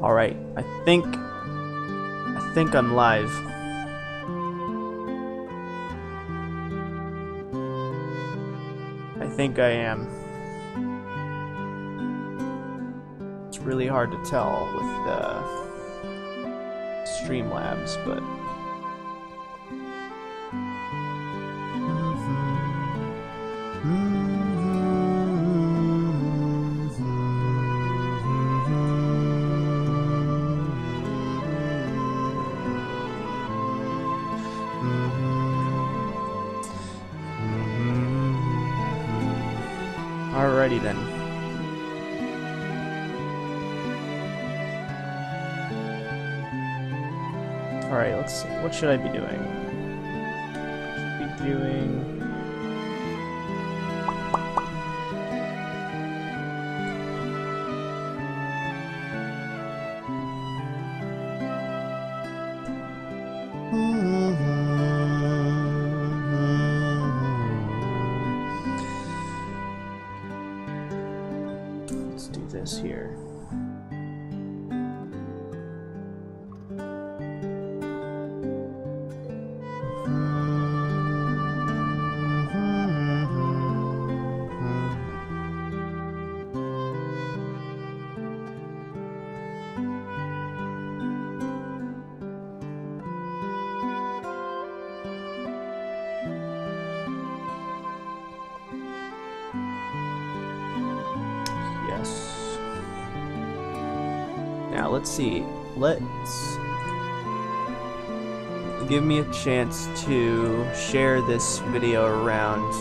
Alright, I think I'm live. I think I am. It's really hard to tell with the Streamlabs, but alrighty then. Alright, let's see. What should I be doing? Should be doing... Let's do this here. Yes. Now let's see. Let's give me a chance to share this video around.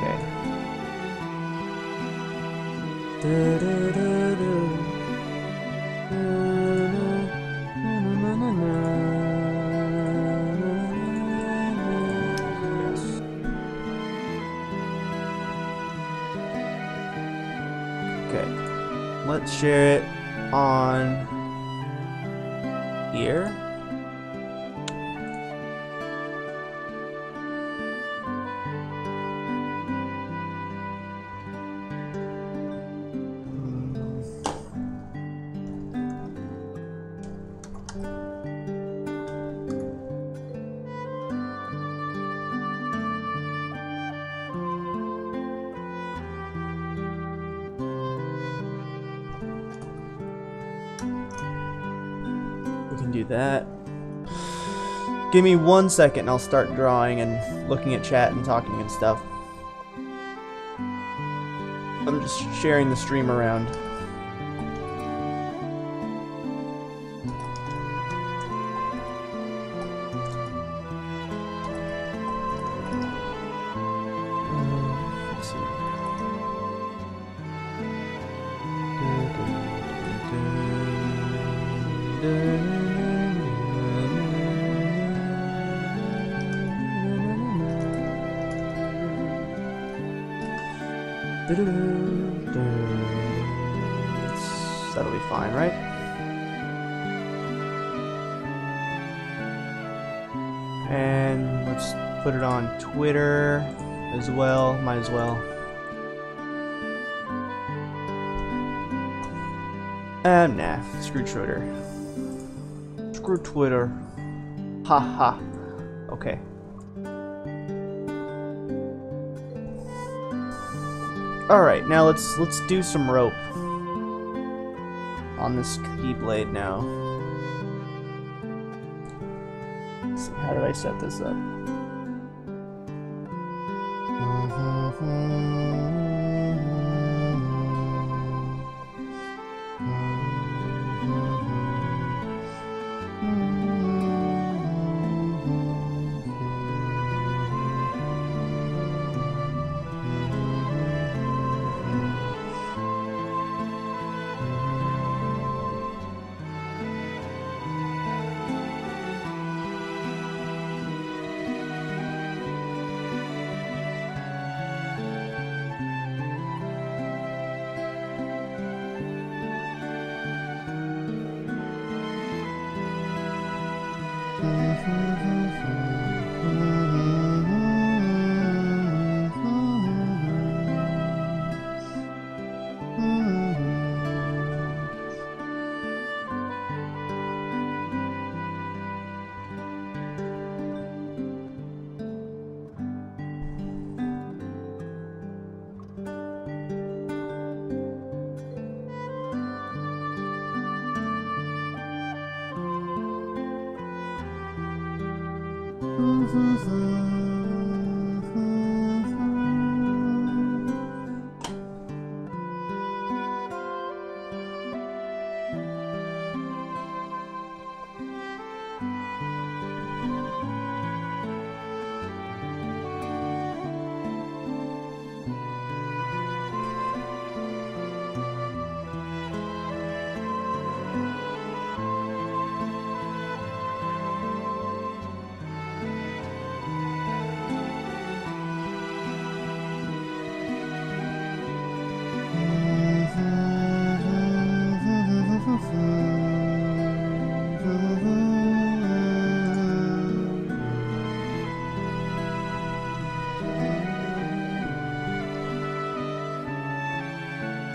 Okay. Okay, let's share it on here. We can do that. Give me 1 second and I'll start drawing and looking at chat and talking and stuff. I'm just sharing the stream around. Let's see. That'll be fine, right? And let's put it on Twitter as well. Might as well. Nah, screw Twitter. Screw Twitter. Haha. Okay. Alright, now let's do some rope on this keyblade now. Let's see, how did I set this up?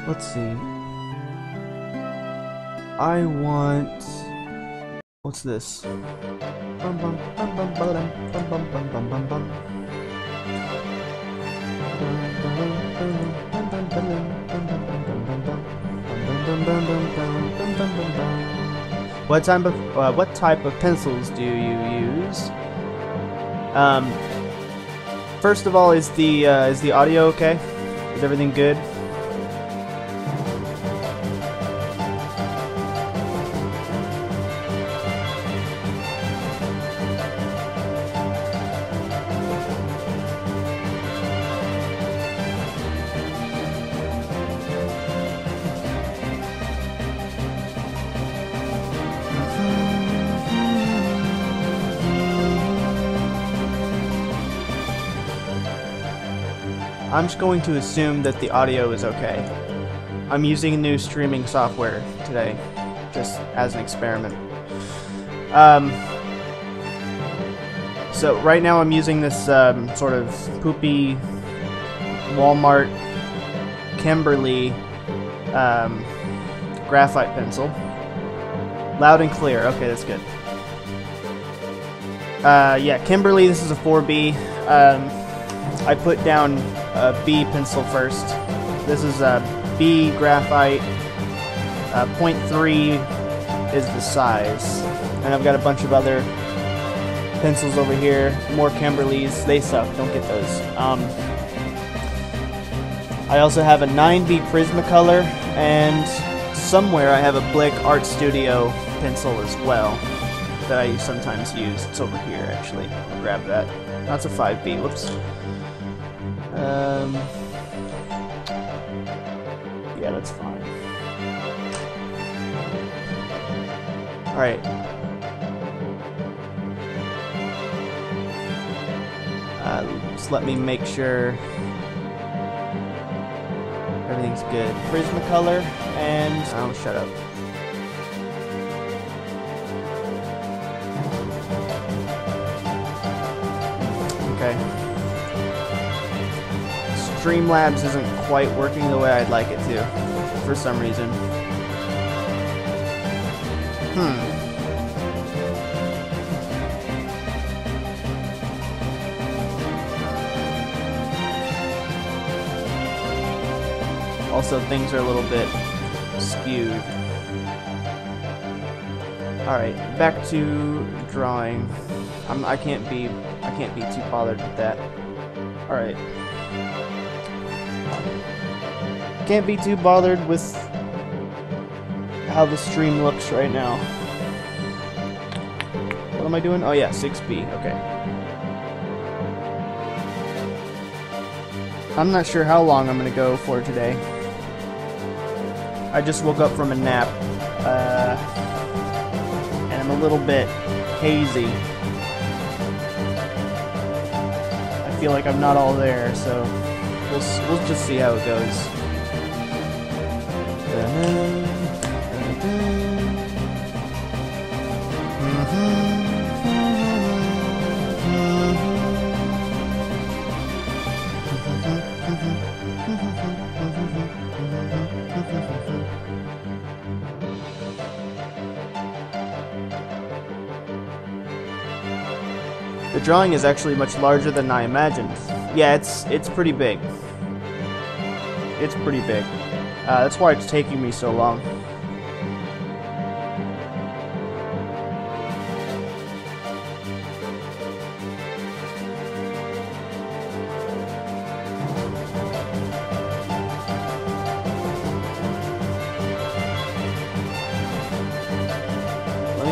Let's see. I want... What's this? Bum, bum, bum, bum, ba-dum, bum, bum, bum, bum, bum, bum. What type of pencils do you use? First of all, is the audio okay? Is everything good? I'm just going to assume that the audio is okay. I'm using new streaming software today, just as an experiment. So right now I'm using this sort of poopy Walmart Kimberly graphite pencil. Loud and clear. Okay, that's good. Yeah, Kimberly, this is a 4B. I put down a B pencil first. This is a B graphite. 0.3 is the size. And I've got a bunch of other pencils over here. More Kimberlys. They suck. Don't get those. I also have a 9B Prismacolor, and somewhere I have a Blick Art Studio pencil as well that I sometimes use. It's over here, actually. I'll grab that. That's a 5B. Whoops. Yeah, that's fine. Alright. Just let me make sure everything's good. Prismacolor and... Oh, shut up. Okay. Streamlabs isn't quite working the way I'd like it to, for some reason. Also, things are a little bit skewed. Alright, back to drawing. I can't be too bothered with that. Alright. Can't be too bothered with how the stream looks right now. What am I doing? Oh yeah, 6B. Okay. I'm not sure how long I'm gonna go for today. I just woke up from a nap, and I'm a little bit hazy. I feel like I'm not all there, so we'll just see how it goes. The drawing is actually much larger than I imagined. Yeah, it's pretty big. It's pretty big. That's why it's taking me so long.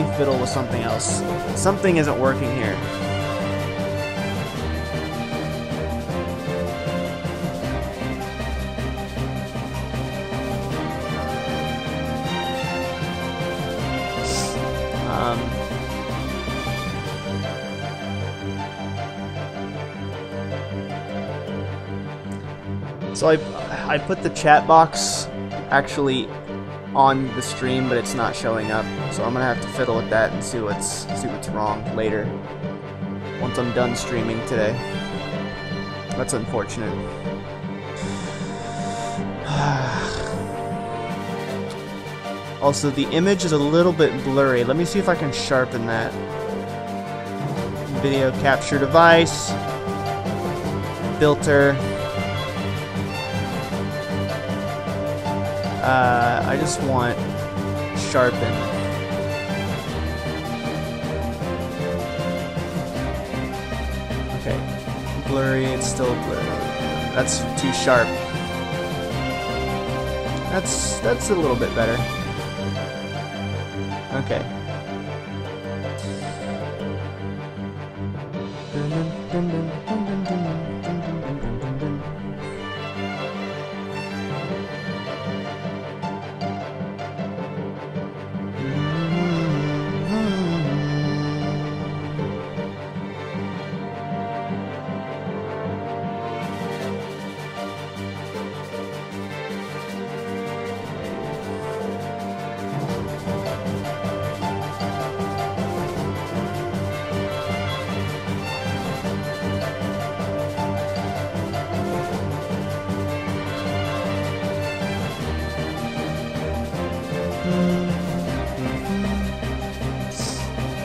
me fiddle with something else. Something isn't working here. So I put the chat box actually on the stream, but it's not showing up. So I'm gonna have to fiddle with that and see what's wrong later. Once I'm done streaming today. That's unfortunate. Also, the image is a little bit blurry. Let me see if I can sharpen that. Video capture device. Filter. I just want sharpen. Okay. Blurry, it's still blurry. That's too sharp. That's a little bit better. Okay.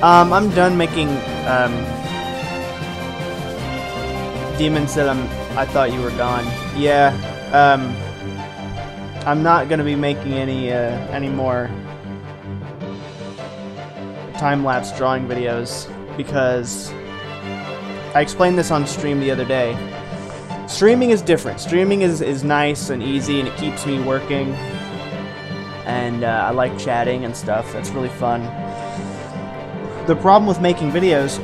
I'm done making Demon said I thought you were gone. Yeah. I'm not gonna be making any more time-lapse drawing videos because I explained this on stream the other day. Streaming is different. Streaming is nice and easy and it keeps me working. And I like chatting and stuff. That's really fun. The problem with making videos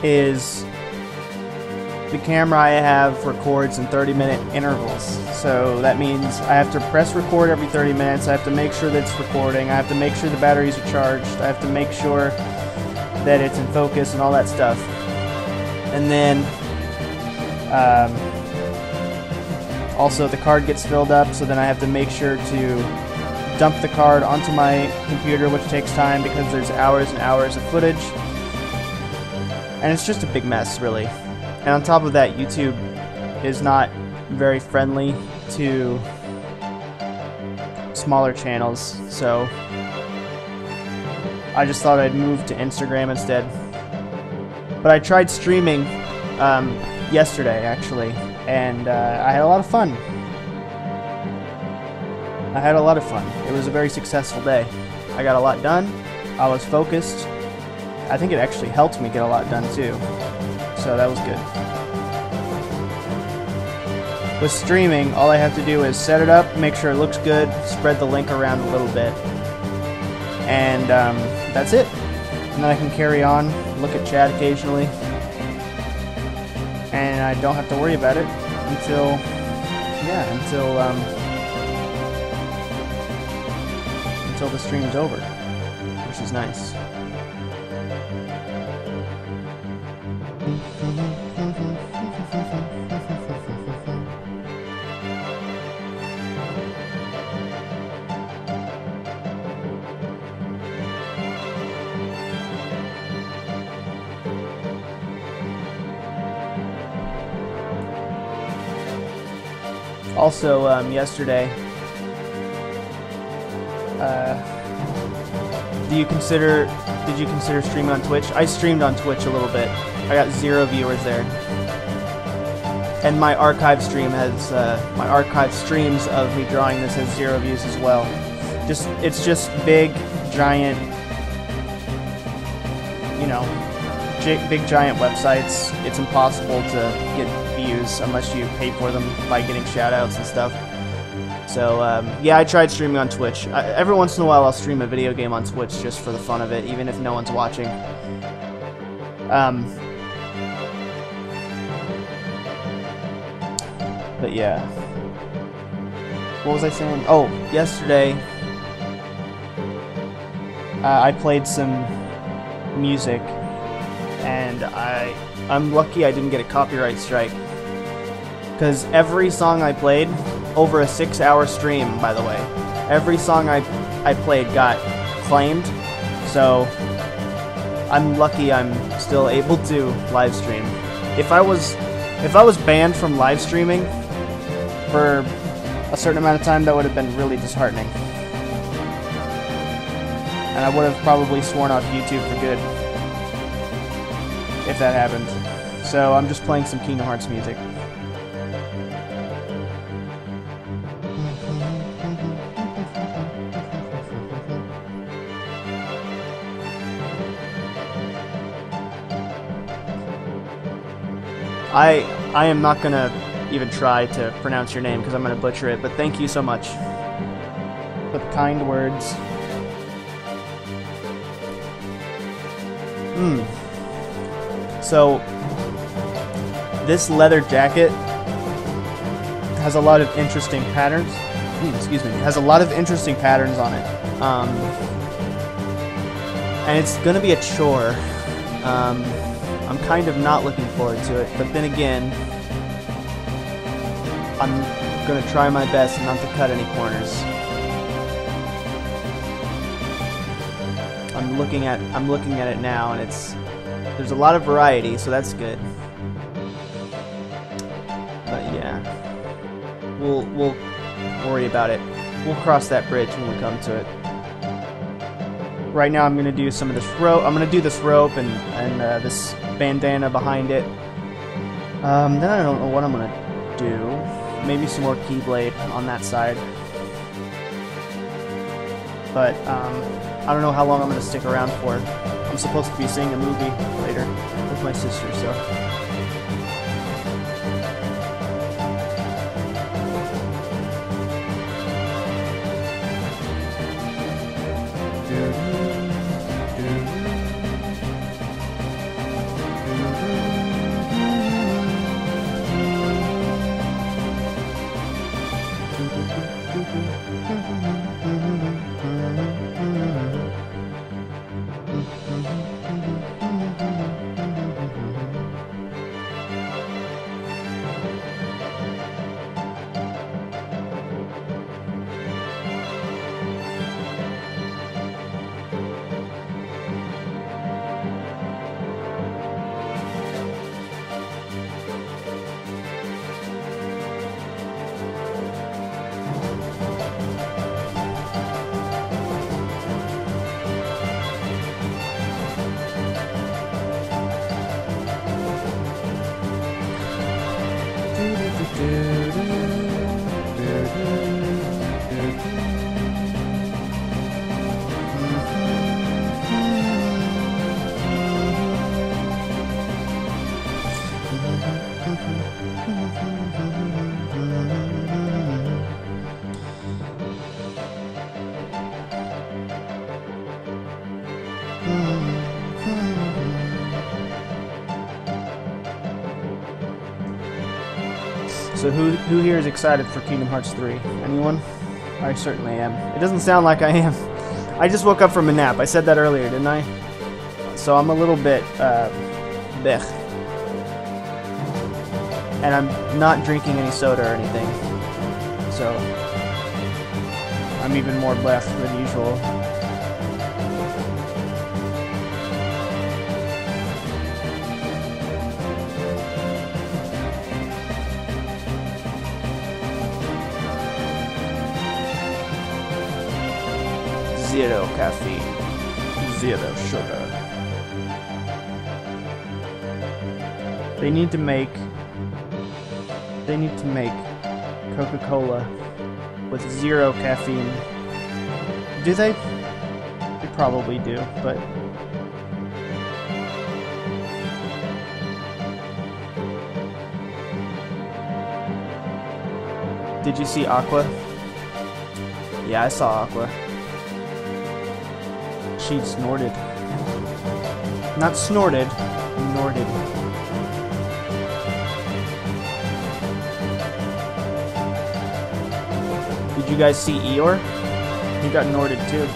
is the camera I have records in 30-minute intervals. So that means I have to press record every 30 minutes. I have to make sure that it's recording. I have to make sure the batteries are charged. I have to make sure that it's in focus and all that stuff. And then also the card gets filled up, so then I have to make sure to dump the card onto my computer, which takes time because there's hours and hours of footage. And it's just a big mess, really. And on top of that, YouTube is not very friendly to smaller channels, so I just thought I'd move to Instagram instead. But I tried streaming yesterday, actually, and I had a lot of fun. It was a very successful day. I got a lot done. I was focused. I think it actually helped me get a lot done too. So that was good. With streaming, all I have to do is set it up, make sure it looks good, spread the link around a little bit, and that's it. And then I can carry on, look at chat occasionally, and I don't have to worry about it until the stream's over, which is nice. Also, yesterday, did you consider streaming on Twitch? I streamed on Twitch a little bit. I got 0 viewers there. And my archive stream has, my archive streams of me drawing this has 0 views as well. It's just big, giant, you know, big giant websites. It's impossible to get views unless you pay for them by getting shoutouts and stuff. So, yeah, I tried streaming on Twitch. Every once in a while I'll stream a video game on Twitch just for the fun of it, even if no one's watching. But yeah. What was I saying? Oh, yesterday I played some music, and I'm lucky I didn't get a copyright strike. Because every song I played, over a 6-hour stream, by the way, every song I played got claimed, so I'm lucky I'm still able to live stream. If I was banned from live streaming for a certain amount of time, that would have been really disheartening. And I would have probably sworn off YouTube for good if that happened. So I'm just playing some Kingdom Hearts music. I am not gonna even try to pronounce your name because I'm gonna butcher it, but thank you so much for the kind words. So this leather jacket has a lot of interesting patterns. Excuse me. It has a lot of interesting patterns on it, and it's gonna be a chore. I'm kind of not looking forward to it, but then again, I'm gonna try my best not to cut any corners. I'm looking at it now, and there's a lot of variety, so that's good. But yeah, we'll worry about it. We'll cross that bridge when we come to it. Right now, I'm gonna do some of this rope. I'm gonna do this rope and this bandana behind it. Then I don't know what I'm gonna do. Maybe some more keyblade on that side. But I don't know how long I'm gonna stick around for. I'm supposed to be seeing a movie later with my sister, so. So who here is excited for Kingdom Hearts 3? Anyone? I certainly am. It doesn't sound like I am. I just woke up from a nap. I said that earlier, didn't I? So I'm a little bit, blech. And I'm not drinking any soda or anything. So I'm even more blech than usual. Zero caffeine, zero sugar. They need to make Coca-Cola with zero caffeine. Do they? They probably do, but did you see Aqua? Yeah, I saw Aqua. She snorted. Not snorted, snorted. Did you guys see Eeyore? He got Norded too.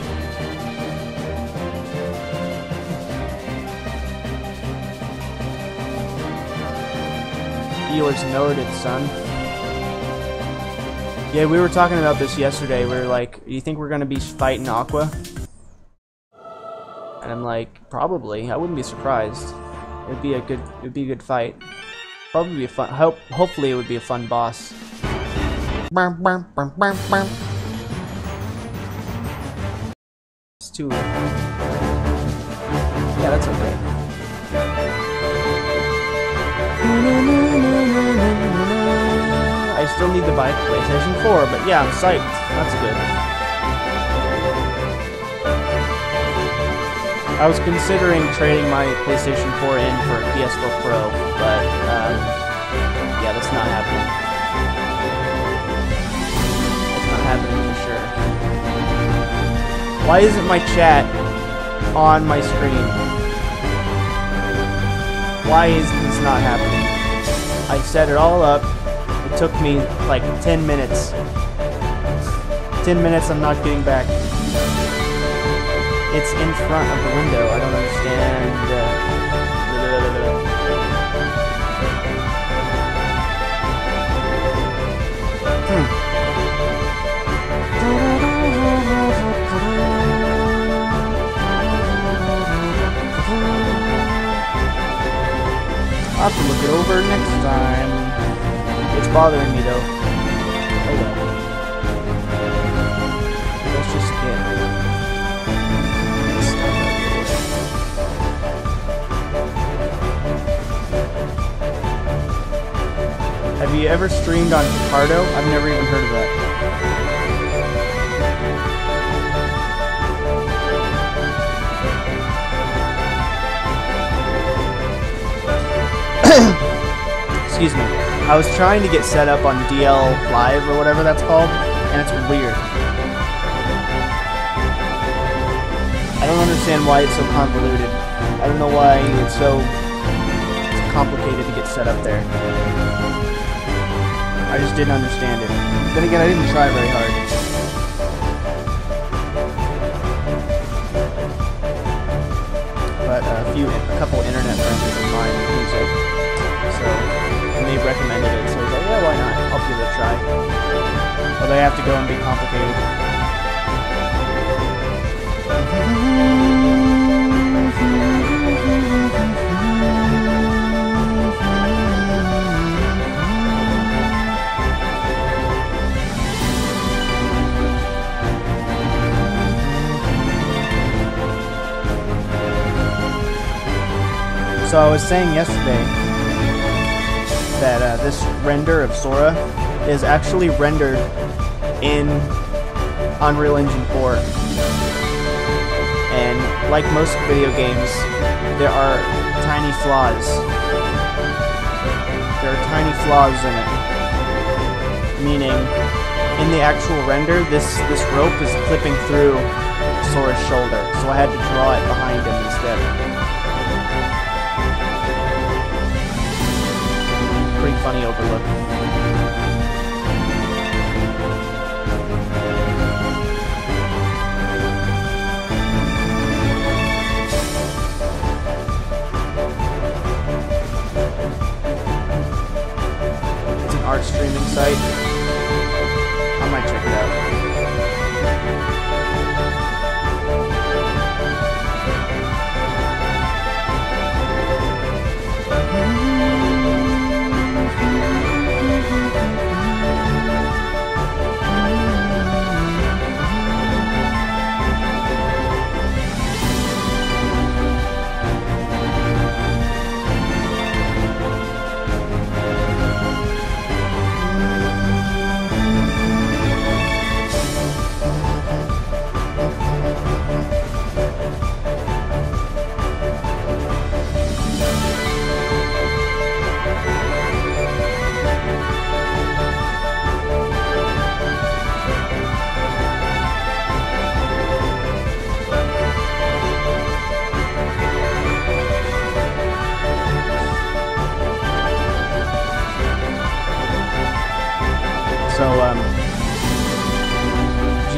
Eeyore's Norded, son. Yeah, we were talking about this yesterday. We were like, "Do you think we're gonna be fighting Aqua?" And I'm like, "Probably. I wouldn't be surprised. It'd be a good fight. Probably be a fun. Hopefully, it would be a fun boss." It's too. Yeah, that's okay. I still need to buy PlayStation 4, but yeah, I'm psyched. That's good. I was considering trading my PlayStation 4 in for a PS4 Pro, but yeah, that's not happening. It's not happening for sure. Why isn't my chat on my screen? Why is this not happening? I set it all up. It took me like 10 minutes. 10 minutes I'm not getting back. It's in front of the window. I don't understand. I'll have to look it over next time. It's bothering me though. Oh well. Let's just get this stuff out of the way. Have you ever streamed on Picardo? I've never even heard of that. Excuse me. I was trying to get set up on DL Live or whatever that's called, and it's weird. I don't understand why it's so convoluted. I don't know why it's so complicated to get set up there. I just didn't understand it. Then again, I didn't try very hard. But a couple internet friends of mine use it, so and they recommended it. So I was like, yeah, why not? I'll give it a try. But they have to go and be complicated. So I was saying yesterday that this render of Sora is actually rendered in Unreal Engine 4. And like most video games, there are tiny flaws. There are tiny flaws in it. Meaning, in the actual render, this rope is clipping through Sora's shoulder. So I had to draw it behind him instead. Pretty funny overlook. It's an art streaming site. I might check it out.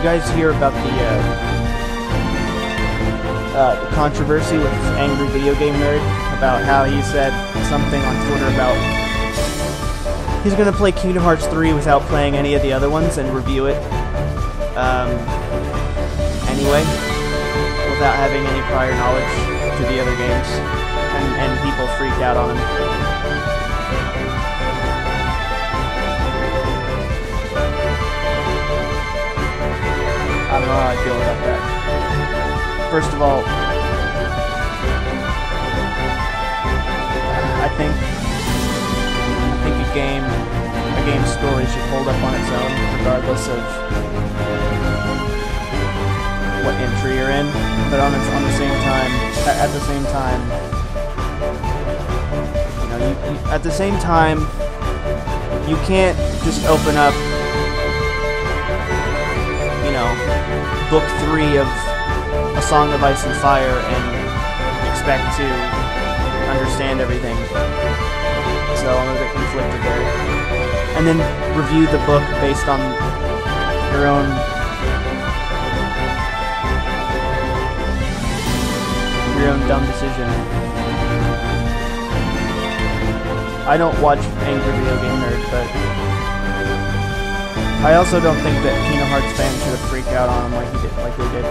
you guys hear about the controversy with Angry Video Game Nerd about how he said something on Twitter about he's gonna play Kingdom Hearts 3 without playing any of the other ones and review it anyway, without having any prior knowledge to the other games, and people freaked out on him. I don't know how I feel about that. First of all, I think a game's story should hold up on its own, regardless of what entry you're in. But at the same time, you know, at the same time, you can't just open up, you know, book 3 of A Song of Ice and Fire and expect to understand everything. So I'm a bit conflicted there. And then review the book based on your own dumb decision. I don't watch Angry Video Game Nerd, but I also don't think that Kingdom Hearts fans should have freaked out on him like they did.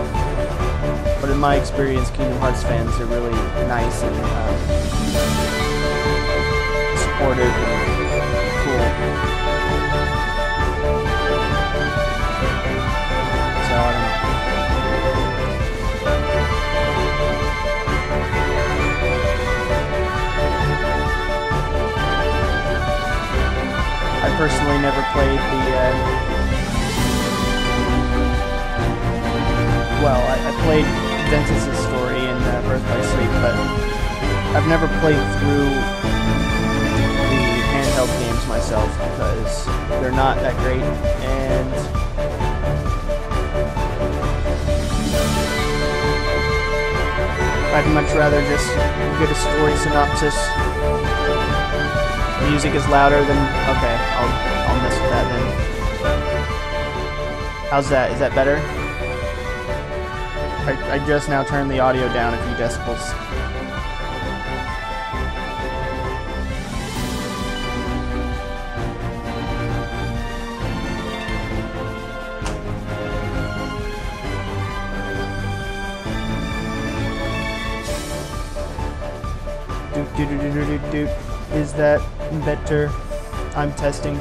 But in my experience, Kingdom Hearts fans are really nice and supportive and cool. So I don't know. I personally never played the, well, I played Ventus's story in Birth by Sleep, but I've never played through the handheld games myself because they're not that great, and I'd much rather just get a story synopsis. Music is louder than... Okay, I'll mess with that then. How's that? Is that better? I just now turned the audio down a few decibels. Doot. Is that better? I'm testing.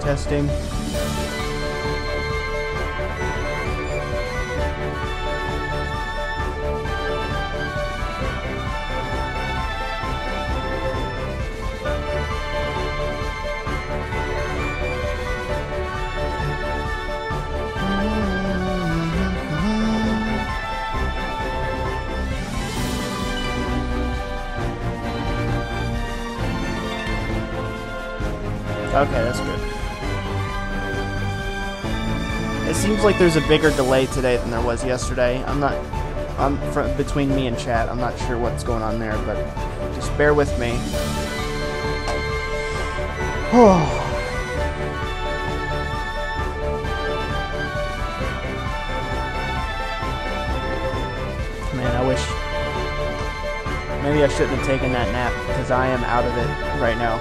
Okay, that's good. It seems like there's a bigger delay today than there was yesterday. Between me and chat, I'm not sure what's going on there, but just bear with me. Man, I wish... Maybe I shouldn't have taken that nap, because I am out of it right now.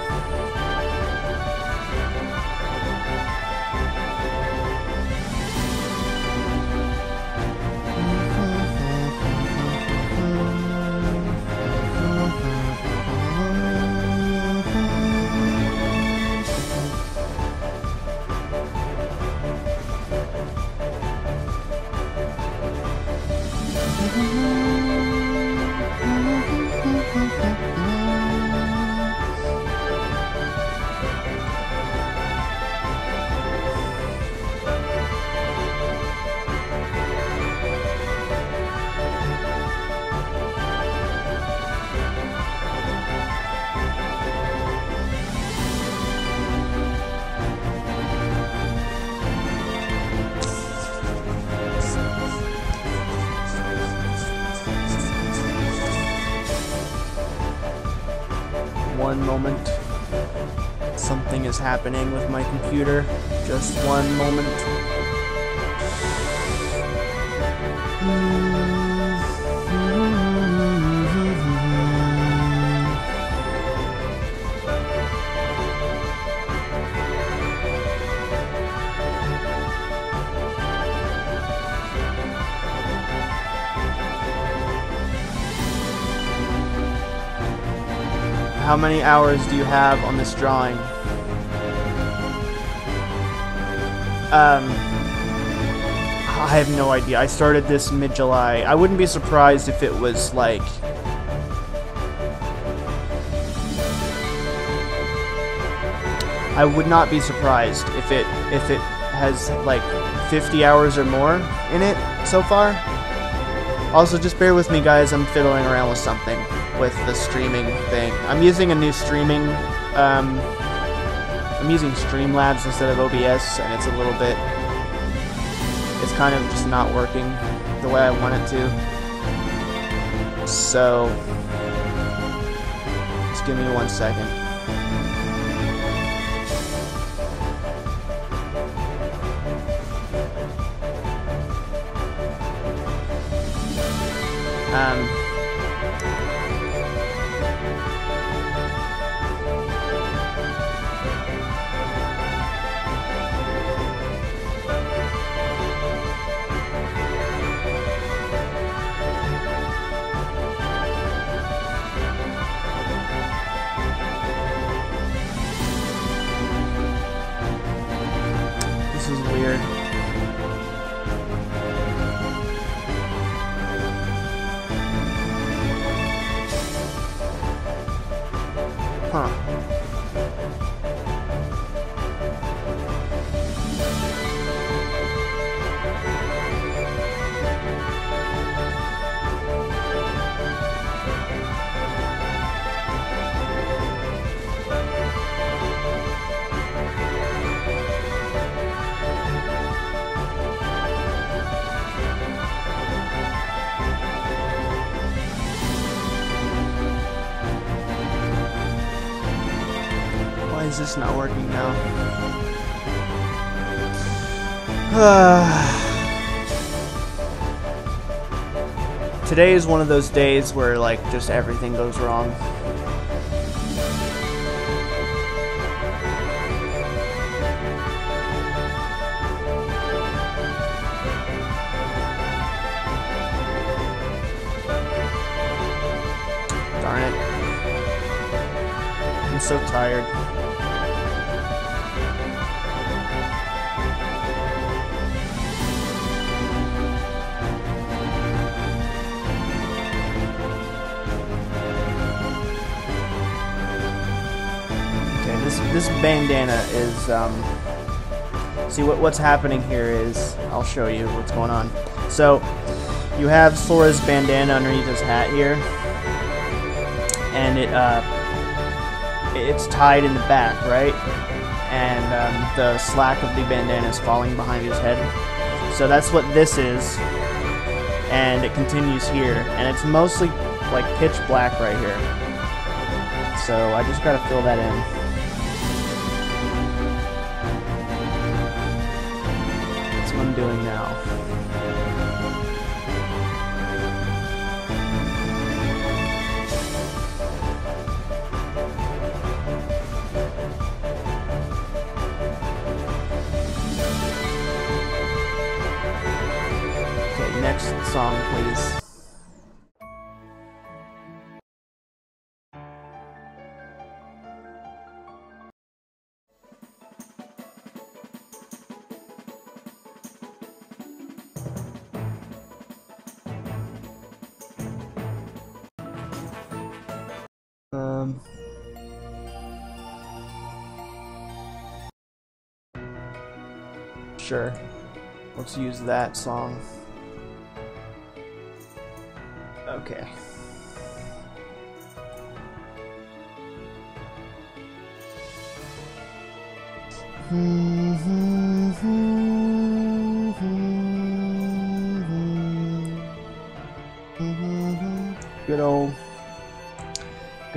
One moment. Something is happening with my computer. Just one moment. How many hours do you have on this drawing? I have no idea. I started this mid-July. I wouldn't be surprised if it was like... I would not be surprised if it has like 50 hours or more in it so far. Also, just bear with me, guys. I'm fiddling around with something with the streaming thing. I'm using a new streaming... I'm using Streamlabs instead of OBS, and it's a little bit... It's kind of just not working the way I want it to. So... Just give me 1 second. This is weird. Huh. Why is this not working now? Today is one of those days where, like, just everything goes wrong. Darn it. I'm so tired. This bandana is, see what's happening here is, I'll show you what's going on. So, you have Sora's bandana underneath his hat here, and it's tied in the back, right? And the slack of the bandana is falling behind his head. So that's what this is, and it continues here, and it's mostly like pitch black right here. So I just gotta fill that in. I'm doing now. Okay, next song, please. Sure. Let's use that song. Okay. Good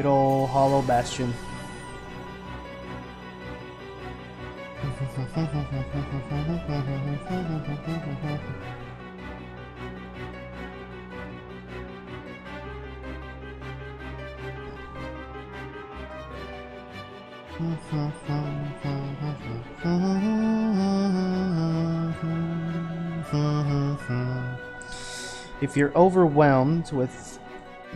old Hollow Bastion. If you're overwhelmed with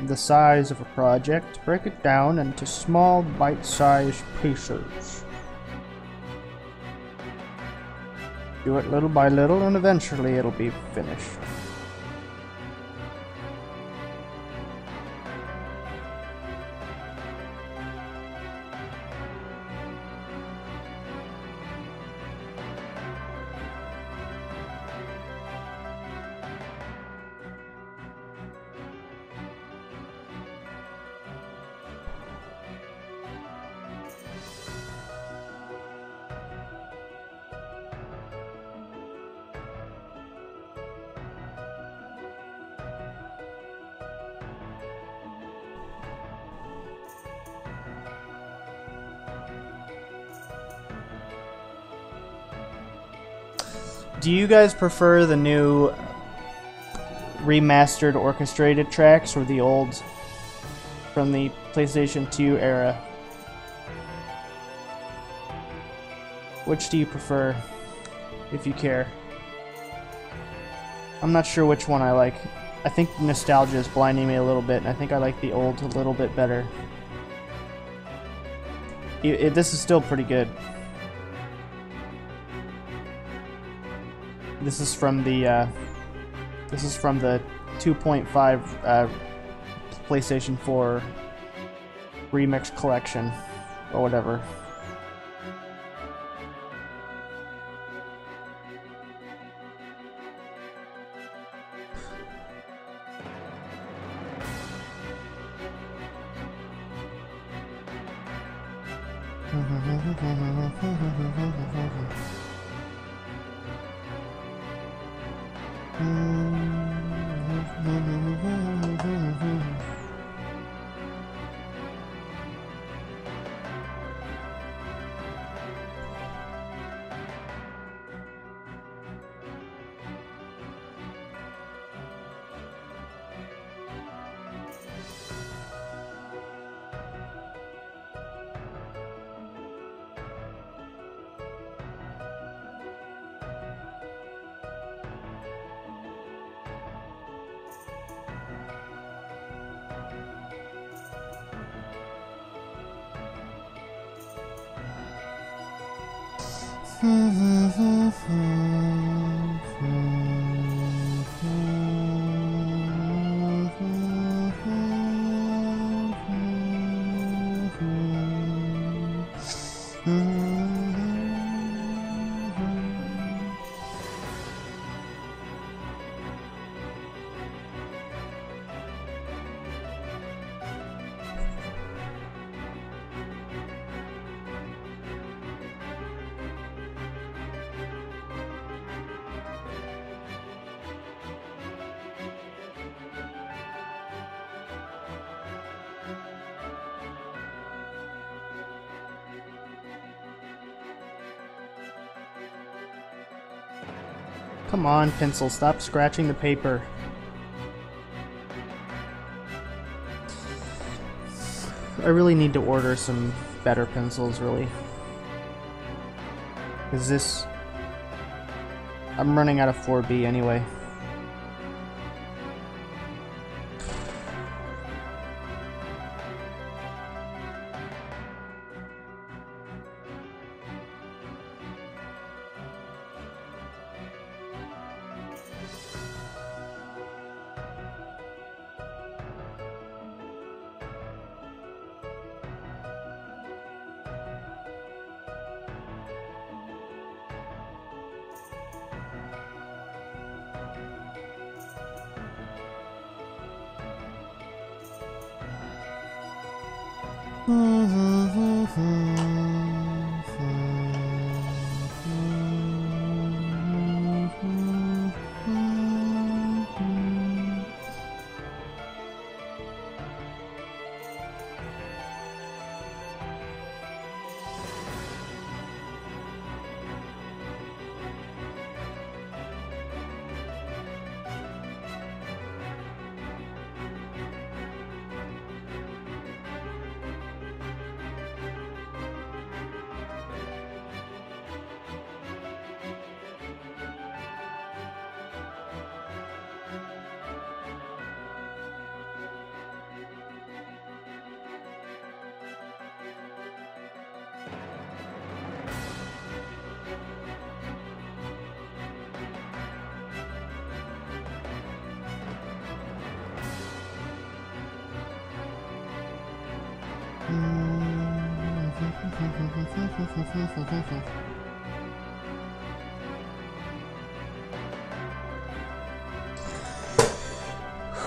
the size of a project, break it down into small, bite-sized pieces. Do it little by little, and eventually it'll be finished. Do you guys prefer the new remastered orchestrated tracks or the old from the PlayStation 2 era? Which do you prefer, if you care? I'm not sure which one I like. I think nostalgia is blinding me a little bit, and I think I like the old a little bit better. This is still pretty good. This is from the 2.5 PlayStation 4 Remix Collection, or whatever. Come on, pencil, stop scratching the paper. I really need to order some better pencils, really. Is this... I'm running out of 4B anyway.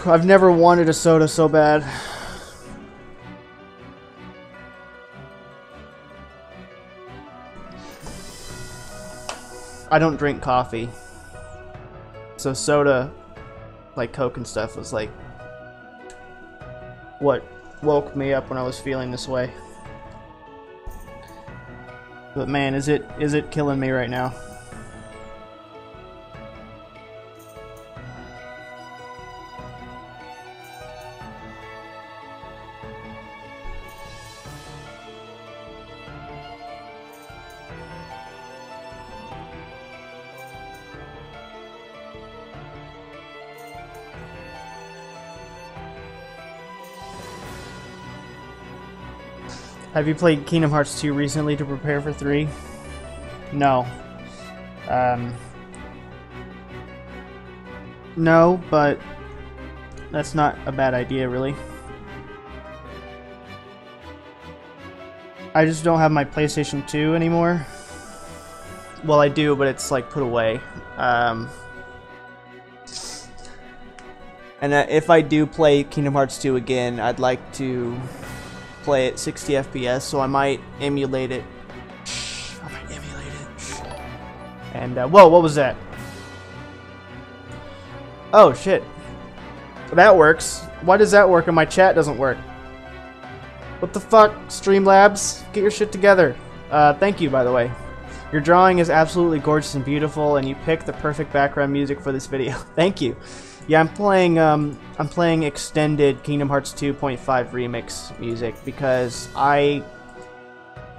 I've never wanted a soda so bad. I don't drink coffee, so soda, like Coke and stuff, was like what woke me up when I was feeling this way. But man, is it killing me right now. Have you played Kingdom Hearts 2 recently to prepare for 3? No. No, but that's not a bad idea, really. I just don't have my PlayStation 2 anymore. Well, I do, but it's like put away. And if I do play Kingdom Hearts 2 again, I'd like to play at 60 FPS, so I might emulate it. And whoa, what was that? Oh shit, that works. Why does that work and my chat doesn't work? What the fuck, Streamlabs? Get your shit together. Thank you, by the way. Your drawing is absolutely gorgeous and beautiful, and you picked the perfect background music for this video. Thank you. Yeah, I'm playing extended Kingdom Hearts 2.5 remix music because I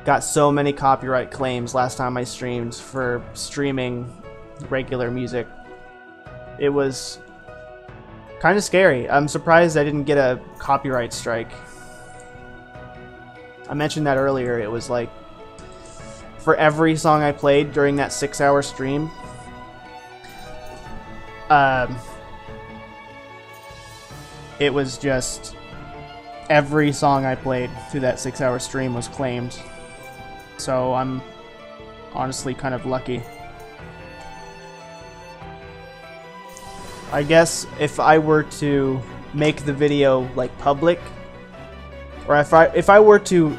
got so many copyright claims last time I streamed for streaming regular music. It was kind of scary. I'm surprised I didn't get a copyright strike. I mentioned that earlier. It was like for every song I played during that 6-hour stream, it was just every song I played through that 6-hour stream was claimed. So I'm honestly kind of lucky. I guess if I were to make the video like public, or if I were to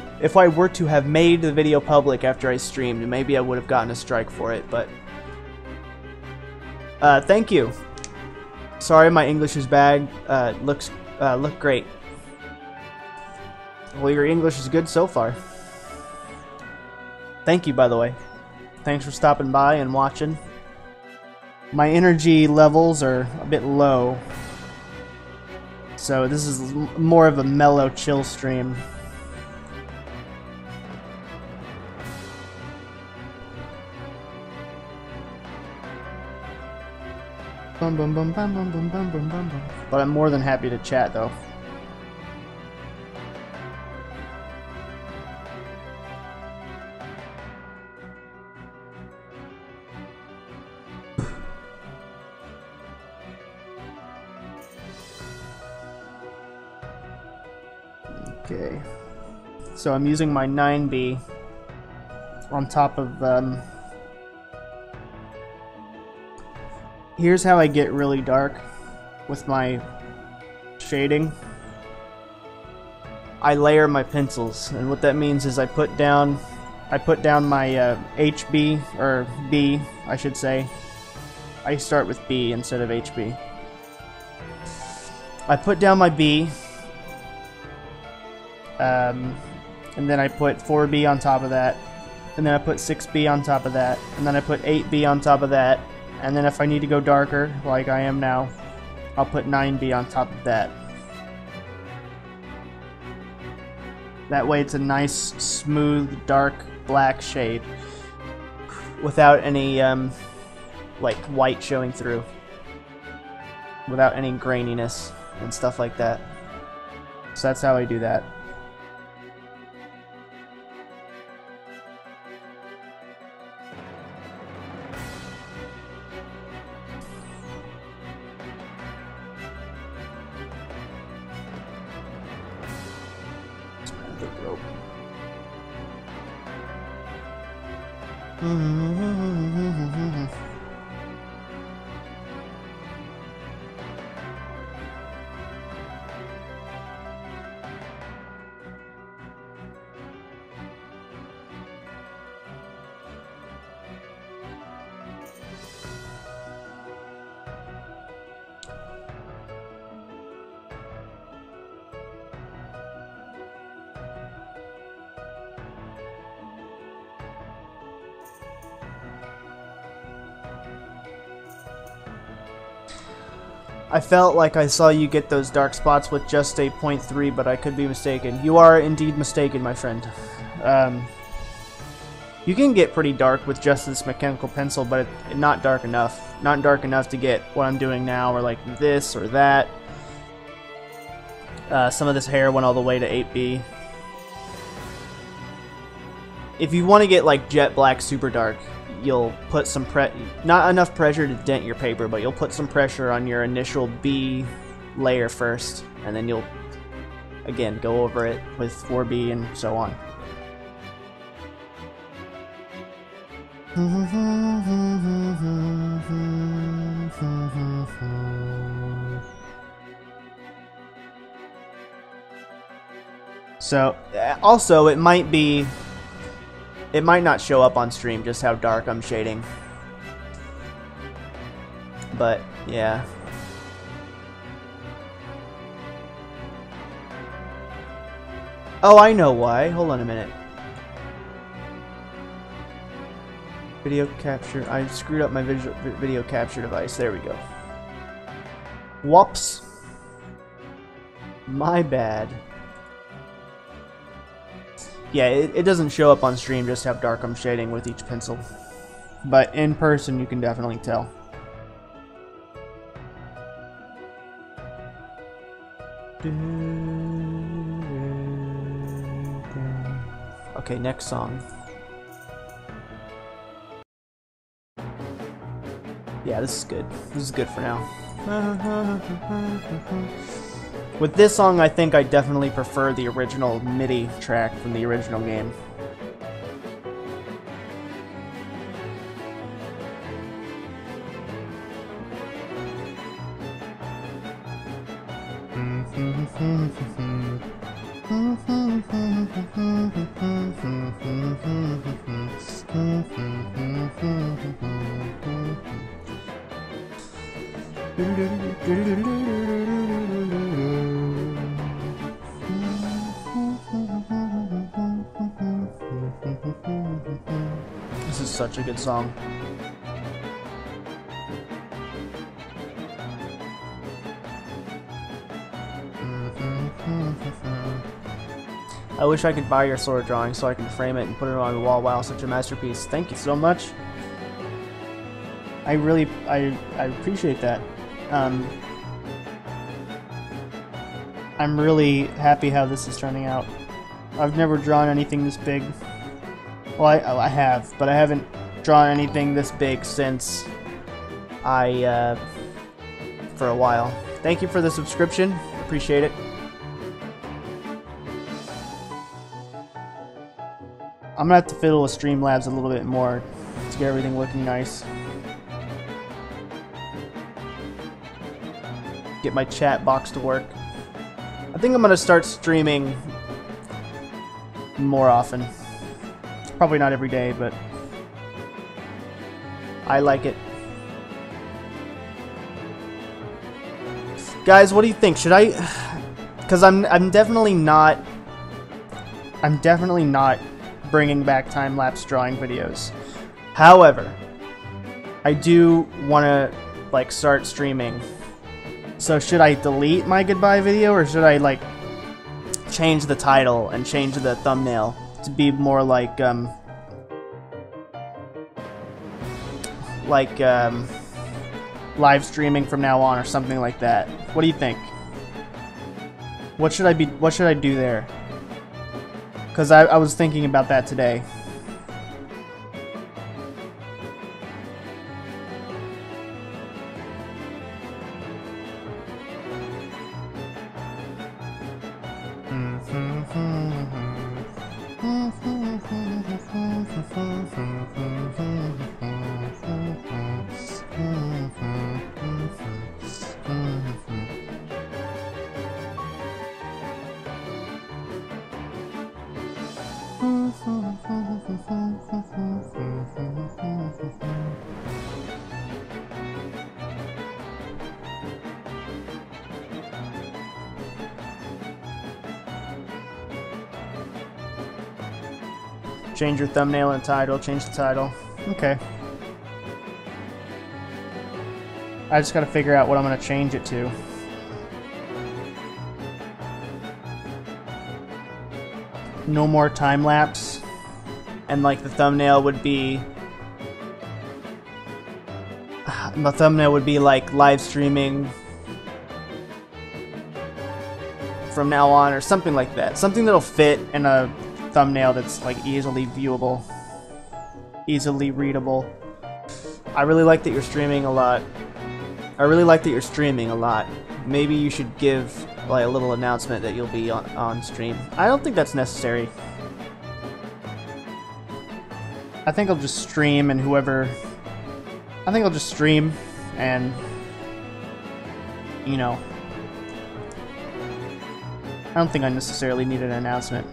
have made the video public after I streamed, maybe I would have gotten a strike for it, but thank you. Sorry, my English is bad. Look great. Well, your English is good so far. Thank you, by the way. Thanks for stopping by and watching. My energy levels are a bit low, so this is more of a mellow, chill stream. Bum, bum, bum, bum, bum, bum, bum, bum, bum, bum. But I'm more than happy to chat, though. Okay. So I'm using my 9B on top of here's how I get really dark with my shading. I layer my pencils, and what that means is I put down my HB, or B, I should say. I start with B instead of HB. I put down my B, and then I put 4B on top of that, and then I put 6B on top of that, and then I put 8B on top of that. And then if I need to go darker, like I am now, I'll put 9B on top of that. That way it's a nice, smooth, dark, black shade without any, like, white showing through. Without any graininess and stuff like that. So that's how I do that. the rope. I felt like I saw you get those dark spots with just a 0.3, but I could be mistaken. You are indeed mistaken, my friend. You can get pretty dark with just this mechanical pencil, but not dark enough. Not dark enough to get what I'm doing now, or like this or that. Some of this hair went all the way to 8B. If you want to get like jet black super dark, you'll put some not enough pressure to dent your paper, but you'll put some pressure on your initial B layer first, and then you'll again go over it with 4B and so on. So also it might not show up on stream just how dark I'm shading. But, yeah. Oh, I know why. Hold on a minute. Video capture. I screwed up my video capture device. There we go. Whoops. My bad. Yeah, it doesn't show up on stream just how dark I'm shading with each pencil. But in person, you can definitely tell. Okay, next song. Yeah, this is good. This is good for now. With this song, I think I definitely prefer the original MIDI track from the original game. This is such a good song. I wish I could buy your Sora drawing so I can frame it and put it on the wall. Wow, such a masterpiece. Thank you so much. I appreciate that. I'm really happy how this is turning out. I've never drawn anything this big. Well, I have, but I haven't drawn anything this big since for a while. Thank you for the subscription. Appreciate it. I'm gonna have to fiddle with Streamlabs a little bit more to get everything looking nice. Get my chat box to work. I think I'm gonna start streaming more often. Probably not every day, but I like it. Guys, what do you think? Should I? Because I'm definitely not bringing back time-lapse drawing videos. However, I do want to like start streaming. So should I delete my goodbye video, or should I like change the title and change the thumbnail to be more like live streaming from now on or something like that? What do you think? What should I do there? Because I was thinking about that today. Change your thumbnail and title. Change the title. Okay. I just gotta figure out what I'm gonna change it to. No more time lapse. And like the thumbnail would be... the thumbnail would be like live streaming from now on or something like that. Something that'll fit in a thumbnail that's like easily viewable, easily readable. I really like that you're streaming a lot. Maybe you should give like a little announcement that you'll be on stream. I don't think that's necessary. I think I'll just stream and whoever... I think I'll just stream and... you know... I don't think I necessarily need an announcement.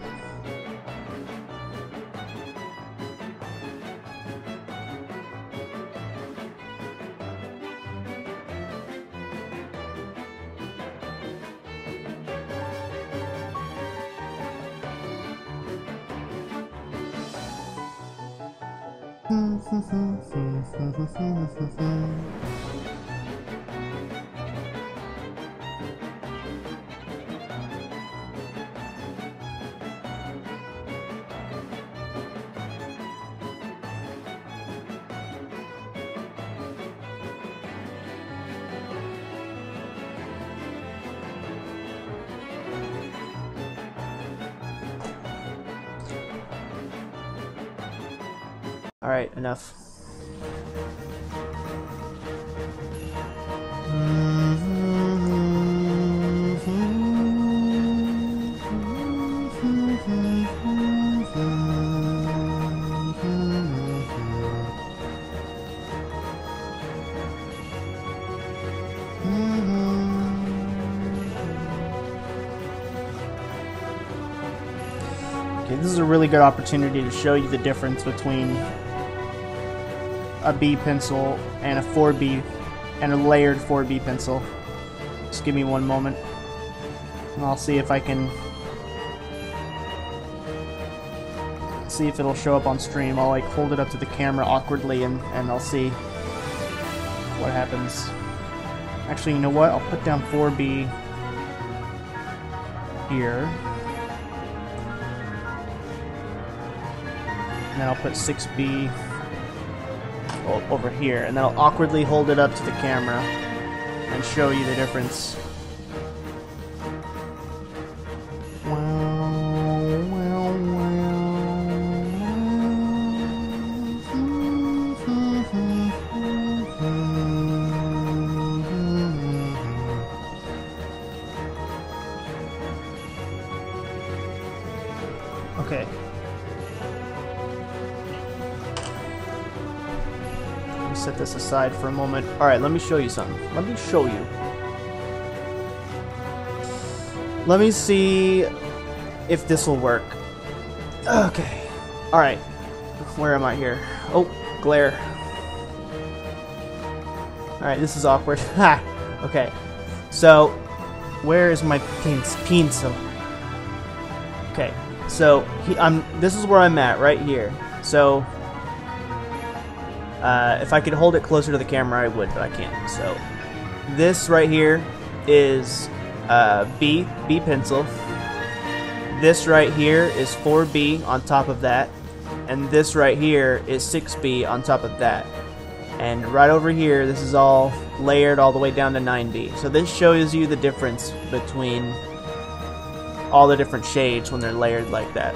Alright, enough. Okay, this is a really good opportunity to show you the difference between a B pencil and a 4B and a layered 4B pencil. Just give me one moment and I'll see if I can see if it'll show up on stream. I'll like hold it up to the camera awkwardly and I'll see what happens. Actually, you know what? I'll put down 4B here. And then I'll put 6B over here, and then I'll awkwardly hold it up to the camera and show you the difference. Okay. Set this aside for a moment. Alright, let me show you something. Let me show you. Let me see if this will work. Okay. Alright. Where am I here? Oh, glare. Alright, this is awkward. Ha! Okay. So, where is my pencil? Okay. So, this is where I'm at, right here. So, if I could hold it closer to the camera, I would, but I can't. So, this right here is B pencil. This right here is 4B on top of that. And this right here is 6B on top of that. And right over here, this is all layered all the way down to 9B. So this shows you the difference between all the different shades when they're layered like that.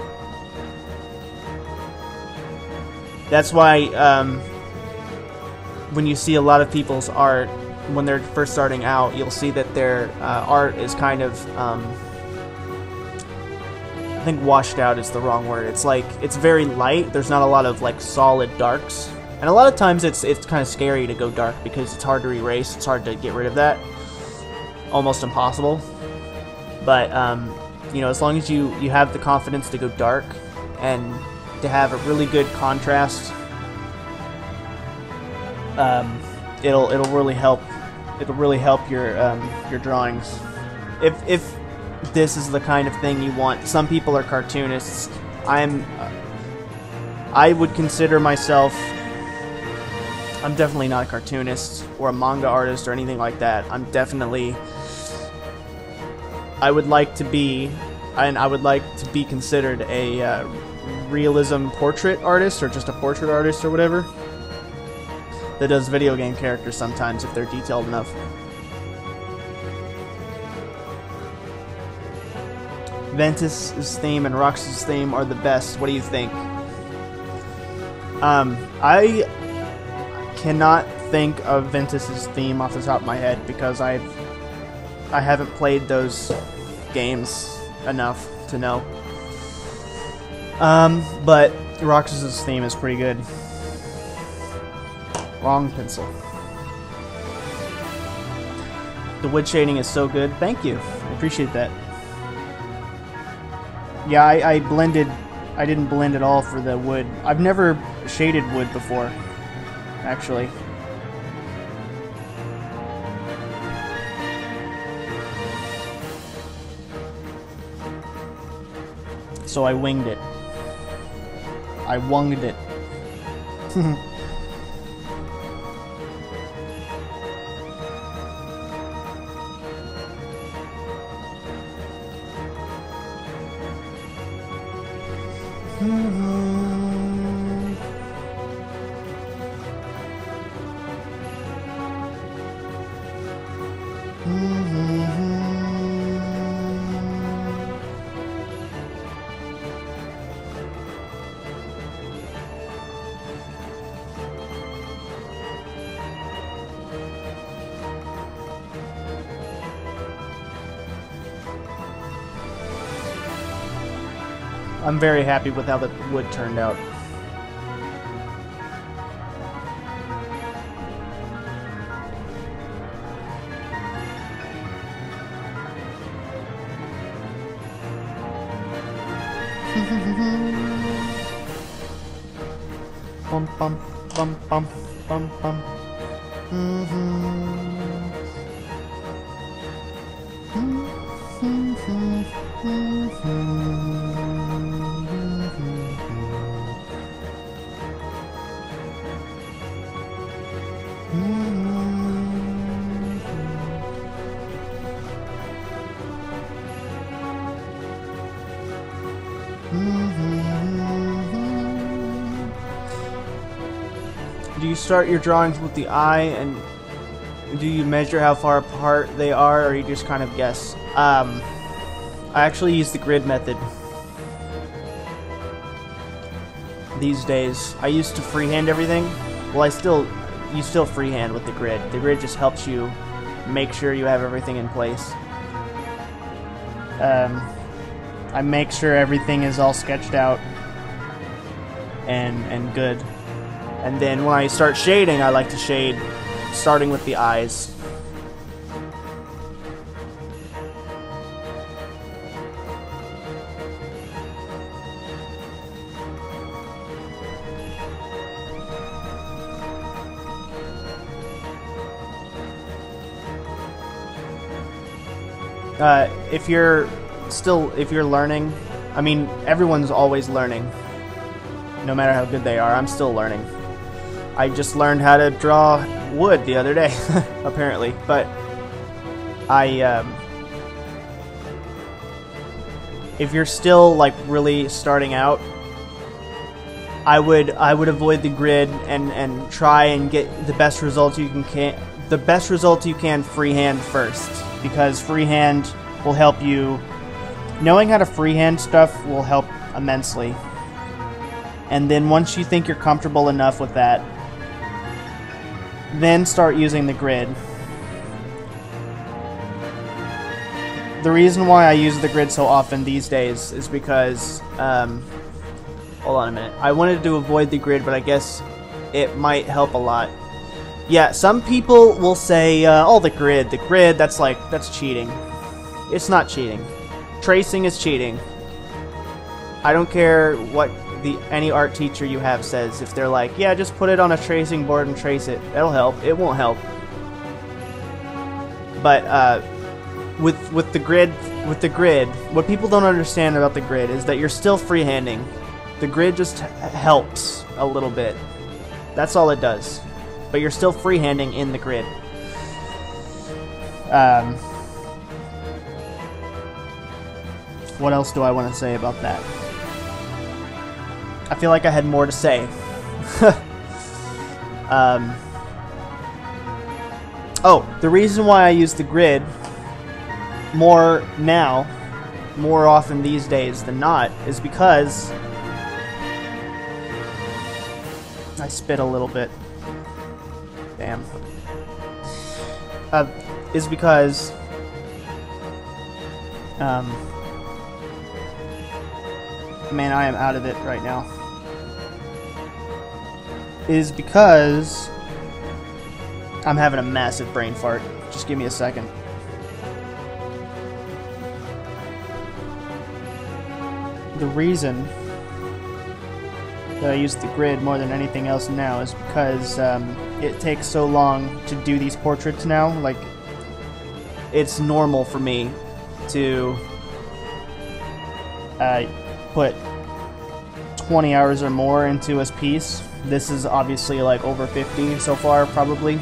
That's why when you see a lot of people's art, when they're first starting out, you'll see that their art is kind of I think washed out is the wrong word. It's like, it's very light. There's not a lot of like solid darks. And a lot of times it's kind of scary to go dark because it's hard to erase. It's hard to get rid of that. Almost impossible. But, you know, as long as you have the confidence to go dark and to have a really good contrast, it'll really help. It'll really help your drawings. If this is the kind of thing you want. Some people are cartoonists. I would consider myself. I'm definitely not a cartoonist or a manga artist or anything like that. I'm definitely. I would like to be, and I would like to be considered a realism portrait artist or just a portrait artist or whatever that does video game characters sometimes if they're detailed enough. Ventus's theme and Rox's theme are the best. What do you think? I cannot think of Ventus's theme off the top of my head because I haven't played those games enough to know. But Rox's theme is pretty good. Wrong pencil. The wood shading is so good. Thank you. I appreciate that. Yeah, I blended. I didn't blend at all for the wood. I've never shaded wood before, actually. So I winged it. I wunged it. I'm very happy with how the wood turned out. Bum bum bum bum bum bum. Do you start your drawings with the eye, and do you measure how far apart they are, or you just kind of guess? I actually use the grid method these days. I used to freehand everything. Well, you still freehand with the grid. The grid just helps you make sure you have everything in place. I make sure everything is all sketched out and good. And then when I start shading, I like to shade starting with the eyes. If you're learning, I mean, everyone's always learning, no matter how good they are. I'm still learning. I just learned how to draw wood the other day, apparently, but if you're still like really starting out, I would avoid the grid and try and get the best results you can freehand first, because freehand will help you. Knowing how to freehand stuff will help immensely. And then once you think you're comfortable enough with that, then start using the grid. the reason why I use the grid so often these days is because, hold on a minute. I wanted to avoid the grid, but I guess it might help a lot. Yeah, some people will say, oh, the grid, that's cheating. It's not cheating. Tracing is cheating. I don't care what any art teacher you have says. If they're like, yeah, just put it on a tracing board and trace it. That'll help. It won't help. But with the grid, what people don't understand about the grid is that you're still freehanding. The grid just helps a little bit. That's all it does. But you're still freehanding in the grid. What else do I want to say about that? I feel like I had more to say. Oh, the reason why I use the grid more often these days than not, is because I spit a little bit. Damn. Is because man, I am out of it right now. Is because I'm having a massive brain fart. Just give me a second. The reason that I use the grid more than anything else now is because it takes so long to do these portraits now. Like, it's normal for me to put 20 hours or more into a piece. This is obviously like over 50 so far, probably.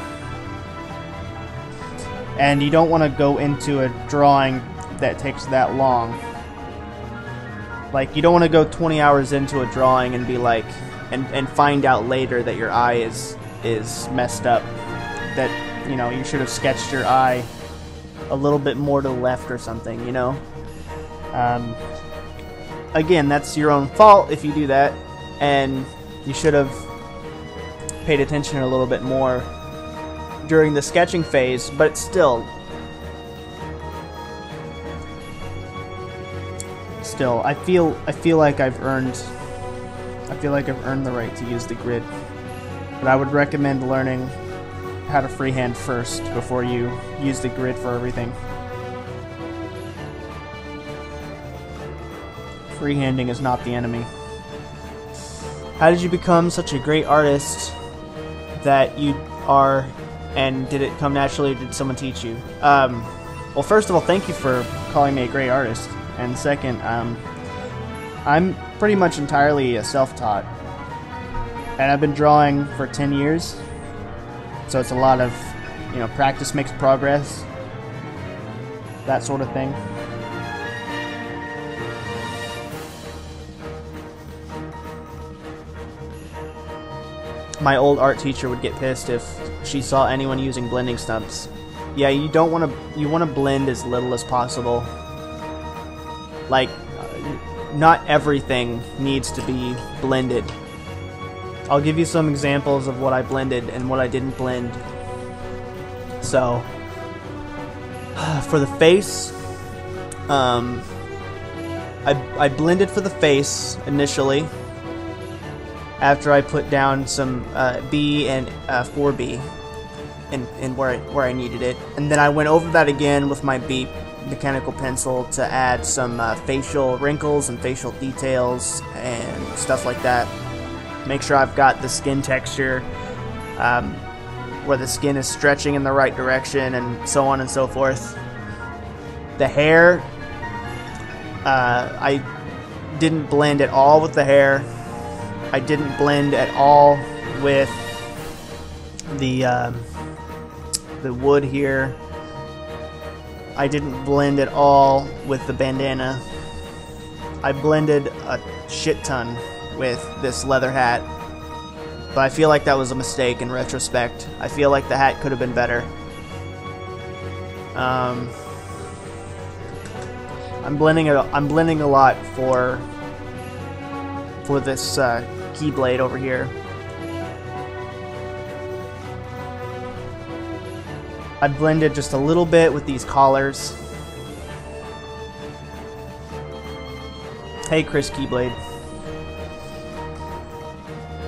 And you don't want to go into a drawing that takes that long. Like, you don't want to go 20 hours into a drawing and be like, and find out later that your eye is messed up. That, you know, you should have sketched your eye a little bit more to the left or something, you know? Again, that's your own fault if you do that, and you should have paid attention a little bit more during the sketching phase, but still, I feel like I've earned the right to use the grid, but I would recommend learning how to freehand first before you use the grid for everything. Freehanding is not the enemy. How did you become such a great artist that you are, and did it come naturally, or did someone teach you? Well, first of all, thank you for calling me a great artist. And second, I'm pretty much entirely self-taught. And I've been drawing for 10 years. So it's a lot of, you know, practice makes progress. That sort of thing. My old art teacher would get pissed if she saw anyone using blending stumps. Yeah, you want to blend as little as possible. Like, not everything needs to be blended. I'll give you some examples of what I blended and what I didn't blend. So, for the face, I blended for the face initially, after I put down some B and 4B in where I needed it, and then I went over that again with my B mechanical pencil to add some facial wrinkles and facial details and stuff like that. Make sure I've got the skin texture, where the skin is stretching in the right direction, and so on and so forth. The hair, I didn't blend at all with the hair. I didn't blend at all with the wood here. I didn't blend at all with the bandana. I blended a shit ton with this leather hat, but I feel like that was a mistake in retrospect. I feel like the hat could have been better. I'm blending a lot for this keyblade over here. I blended just a little bit with these collars. Hey, Chris Keyblade.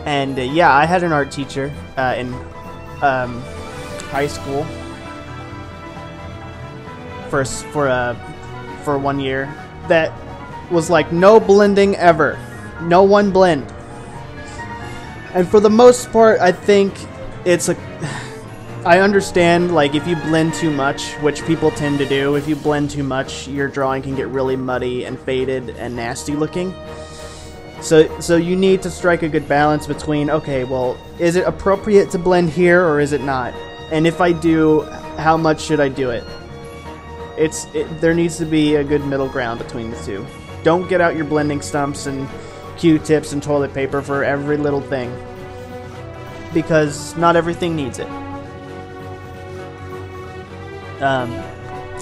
And yeah, I had an art teacher in high school for 1 year that was like, no blending ever, no one blend. And for the most part, I think it's a... I understand, like, if you blend too much, which people tend to do, if you blend too much, your drawing can get really muddy and faded and nasty looking. So you need to strike a good balance between, okay, well, is it appropriate to blend here or is it not? And if I do, how much should I do it? There needs to be a good middle ground between the two. Don't get out your blending stumps and Q-tips and toilet paper for every little thing, because not everything needs it.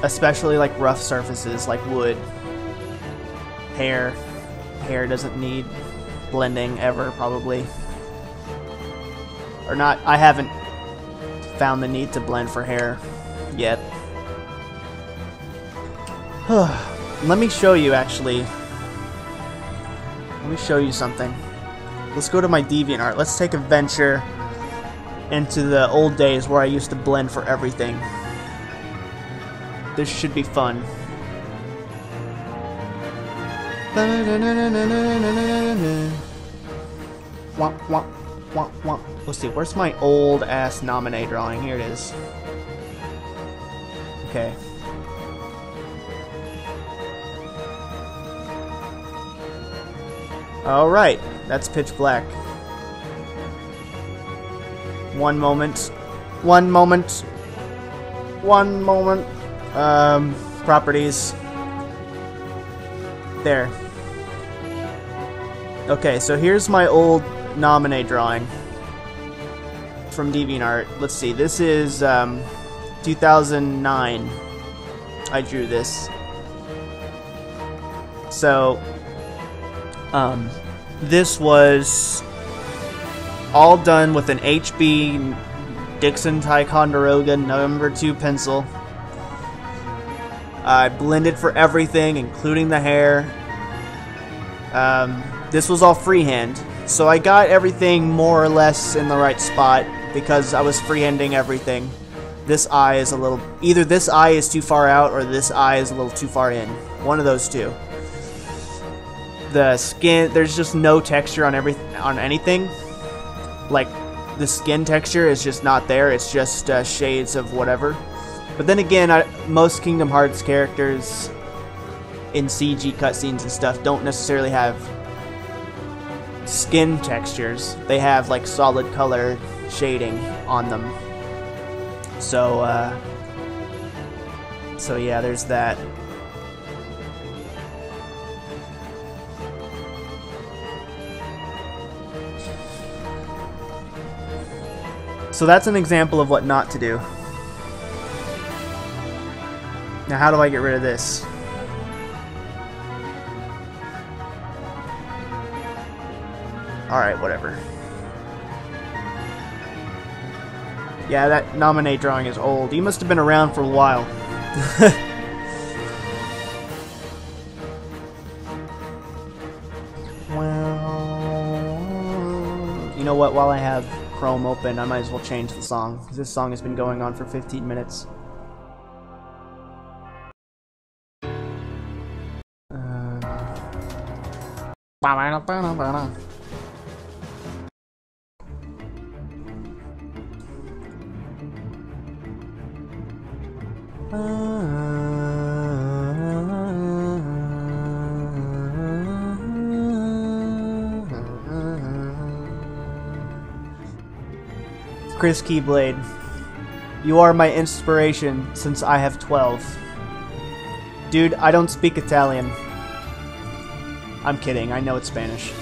Especially like rough surfaces like wood. Hair doesn't need blending ever, probably. Or not, I haven't found the need to blend for hair yet. Let me show you, actually. Let me show you something. Let's go to my DeviantArt. Let's take a venture into the old days where I used to blend for everything. This should be fun. Let's see, where's my old ass Nominate drawing? Here it is. Okay. Alright, that's pitch black. One moment. Properties. There. Okay, so here's my old Nominate drawing from DeviantArt. Let's see, this is 2009. I drew this. So, this was all done with an HB Dixon Ticonderoga #2 pencil. I blended for everything, including the hair. This was all freehand, so I got everything more or less in the right spot because I was freehanding everything. This eye is a little... Either this eye is too far out or this eye is a little too far in. One of those two. The skin, there's just no texture on anything. Like, the skin texture is just not there. It's just shades of whatever. But then again, most Kingdom Hearts characters in CG cutscenes and stuff don't necessarily have skin textures. They have like solid color shading on them. So yeah, there's that. So that's an example of what not to do. Now how do I get rid of this? Alright, whatever. Yeah, that Nominate drawing is old. He must have been around for a while. Well, you know what? While I have Chrome open, I might as well change the song, because this song has been going on for 15 minutes. Chris Keyblade, you are my inspiration since I have 12. Dude, I don't speak Italian. I'm kidding, I know it's Spanish.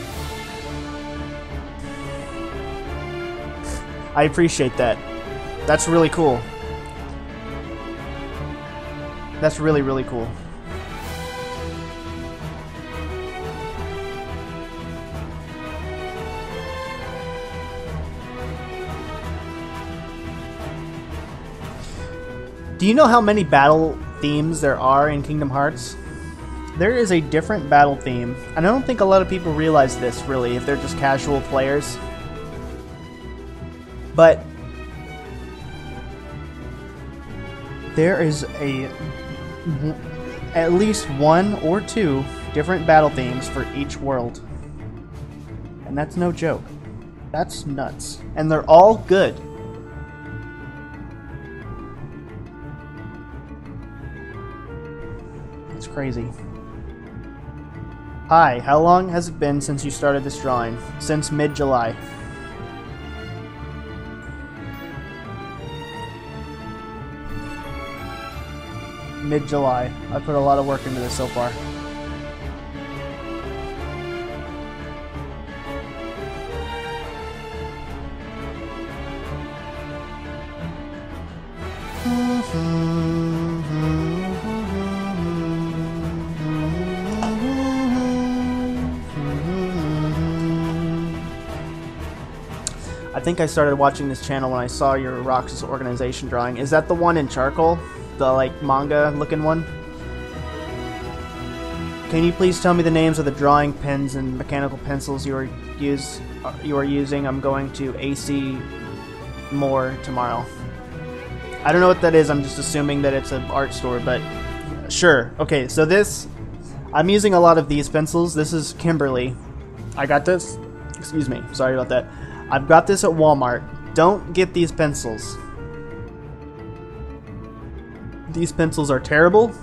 I appreciate that. That's really cool. That's really, really cool. Do you know how many battle themes there are in Kingdom Hearts? there is a different battle theme, and I don't think a lot of people realize this, really, if they're just casual players. But there is at least 1 or 2 different battle themes for each world. And that's no joke. That's nuts. And they're all good. It's crazy. Hi, how long has it been since you started this drawing? Since mid-July. Mid-July. I put a lot of work into this so far. I think I started watching this channel when I saw your Roxas organization drawing. Is that the one in charcoal? The, like, manga-looking one? Can you please tell me the names of the drawing pens and mechanical pencils you are using? I'm going to AC more tomorrow. I don't know what that is. I'm just assuming that it's an art store, but sure. Okay, so this... I'm using a lot of these pencils. This is Kimberly. I got this. Excuse me. Sorry about that. I've got this at Walmart. Don't get these pencils. These pencils are terrible.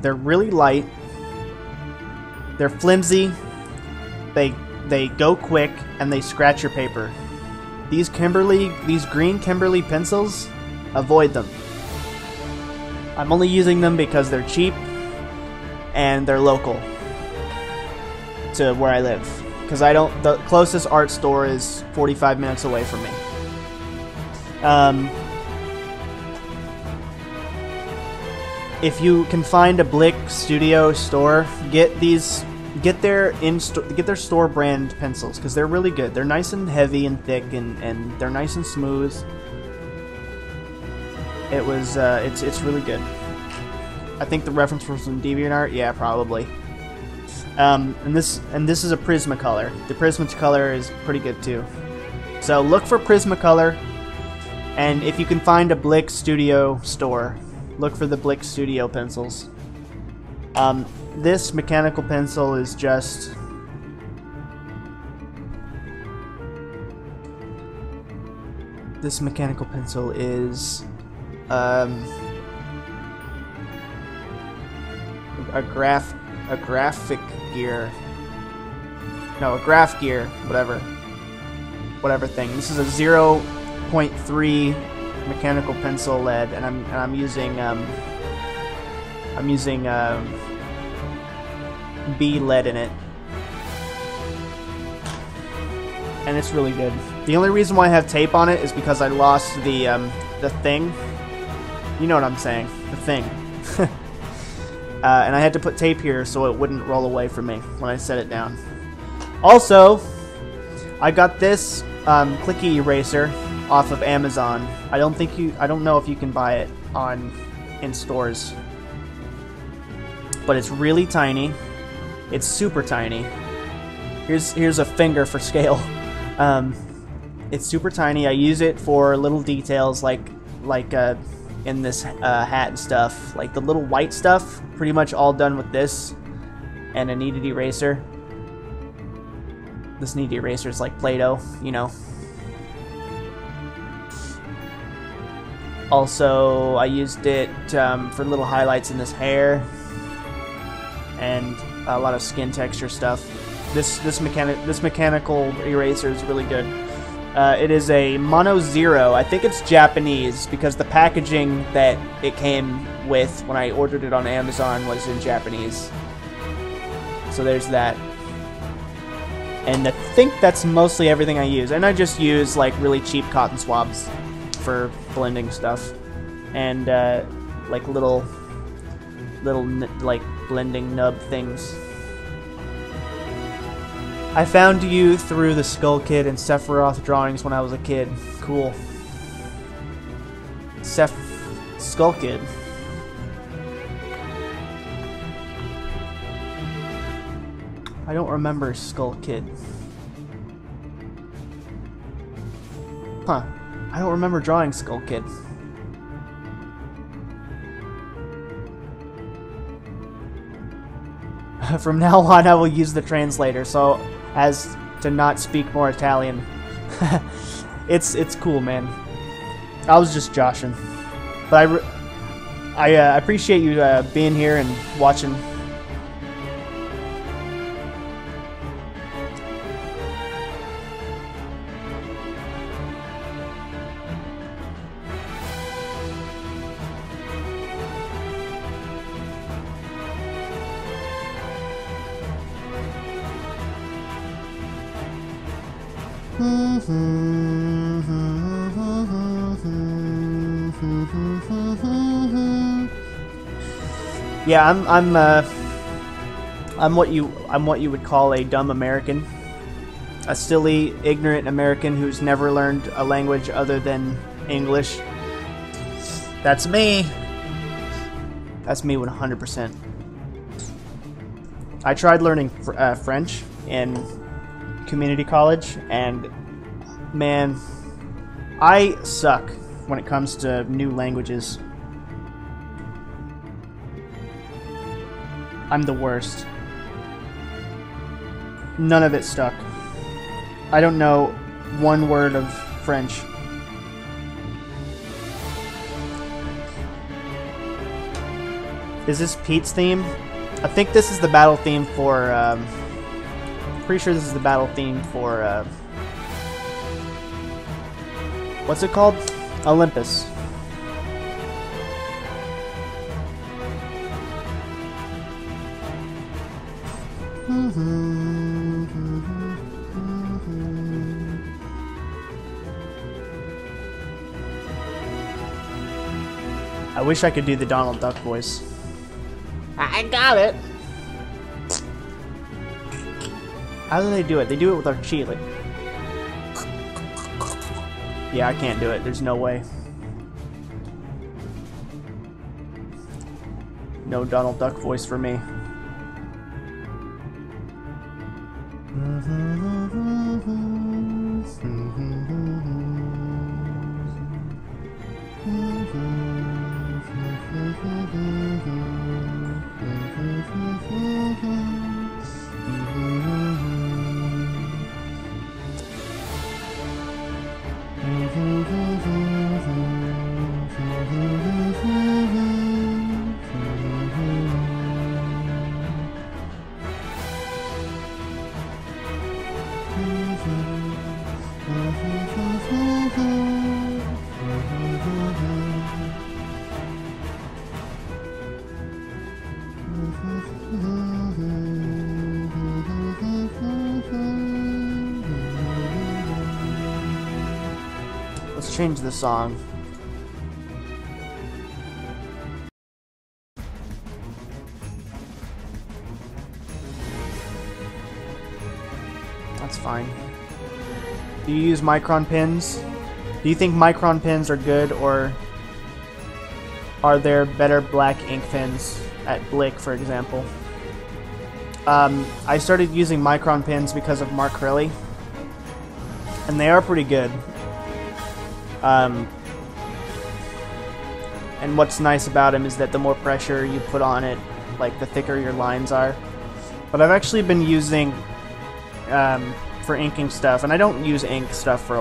They're really light. They're flimsy. They go quick and they scratch your paper. These green Kimberly pencils, avoid them. I'm only using them because they're cheap and they're local to where I live. Because the closest art store is 45 minutes away from me. If you can find a Blick Studio store, get their store brand pencils because they're really good. They're nice and heavy and thick, and they're nice and smooth. It's really good. I think the reference was from DeviantArt. Yeah, probably. And this is a Prismacolor. The Prismacolor is pretty good too. So look for Prismacolor, and if you can find a Blick Studio store, look for the Blick Studio pencils. This mechanical pencil is just... This mechanical pencil is a graphic gear. No, a graph gear, whatever thing. This is a 0.3 mechanical pencil lead, and I'm using B lead in it, and it's really good. The only reason why I have tape on it is because I lost the thing. You know what I'm saying? The thing. And I had to put tape here so it wouldn't roll away from me when I set it down. Also, I got this clicky eraser off of Amazon. I don't know if you can buy it in stores, but it's really tiny. It's super tiny. Here's a finger for scale. It's super tiny. I use it for little details like in this hat and stuff. Like the little white stuff, pretty much all done with this and a kneaded eraser. This kneaded eraser is like Play-Doh, you know. Also, I used it for little highlights in this hair and a lot of skin texture stuff. This mechanical eraser is really good. It is a Mono Zero. I think it's Japanese because the packaging that it came with when I ordered it on Amazon was in Japanese. So there's that. And I think that's mostly everything I use. And I just use like really cheap cotton swabs for blending stuff. And like little like blending nub things. I found you through the Skull Kid and Sephiroth drawings when I was a kid. Cool. Skull Kid. I don't remember Skull Kid. Huh. I don't remember drawing Skull Kid. From now on, I will use the translator so as to not speak more Italian. It's cool, man. I was just joshing, but I appreciate you being here and watching. Yeah, I'm what you would call a dumb American, a silly, ignorant American who's never learned a language other than English. That's me. That's me 100%. I tried learning French in community college, and man, I suck when it comes to new languages. I'm the worst. None of it stuck. I don't know one word of French. Is this Pete's theme? I think this is the battle theme for, pretty sure this is the battle theme for, what's it called? Olympus. I wish I could do the Donald Duck voice. I got it! How do they do it? They do it with our cheek, like... Yeah, I can't do it. There's no way. No Donald Duck voice for me. Let's change the song. That's fine. Do you use micron pins? Do you think micron pins are good, or are there better black ink pens at Blick, for example? I started using micron pins because of Mark Hurley, and they are pretty good. And what's nice about him is that the more pressure you put on it, like the thicker your lines are. But I've actually been using for inking stuff, and I don't use ink stuff for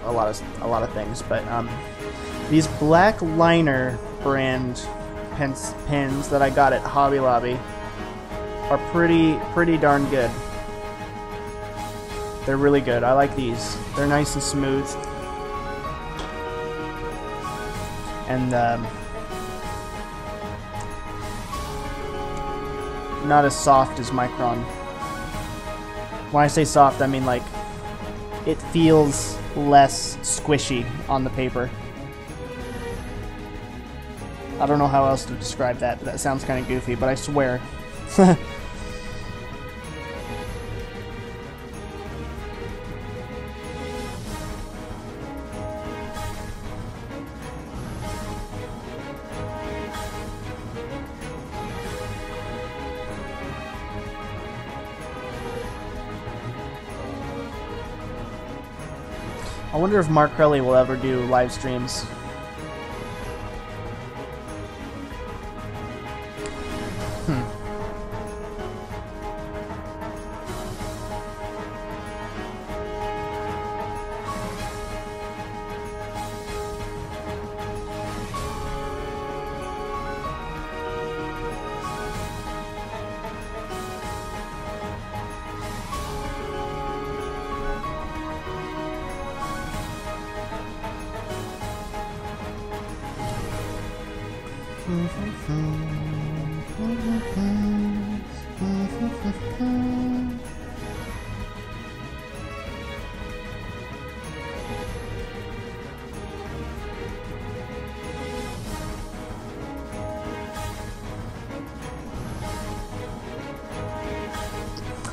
a lot of things, but these black liner brand pens that I got at Hobby Lobby are pretty darn good. They're really good. I like these. They're nice and smooth. And not as soft as Micron. When I say soft, I mean like it feels less squishy on the paper. I don't know how else to describe that. That sounds kind of goofy, but I swear. I wonder if Mark Crowley will ever do live streams.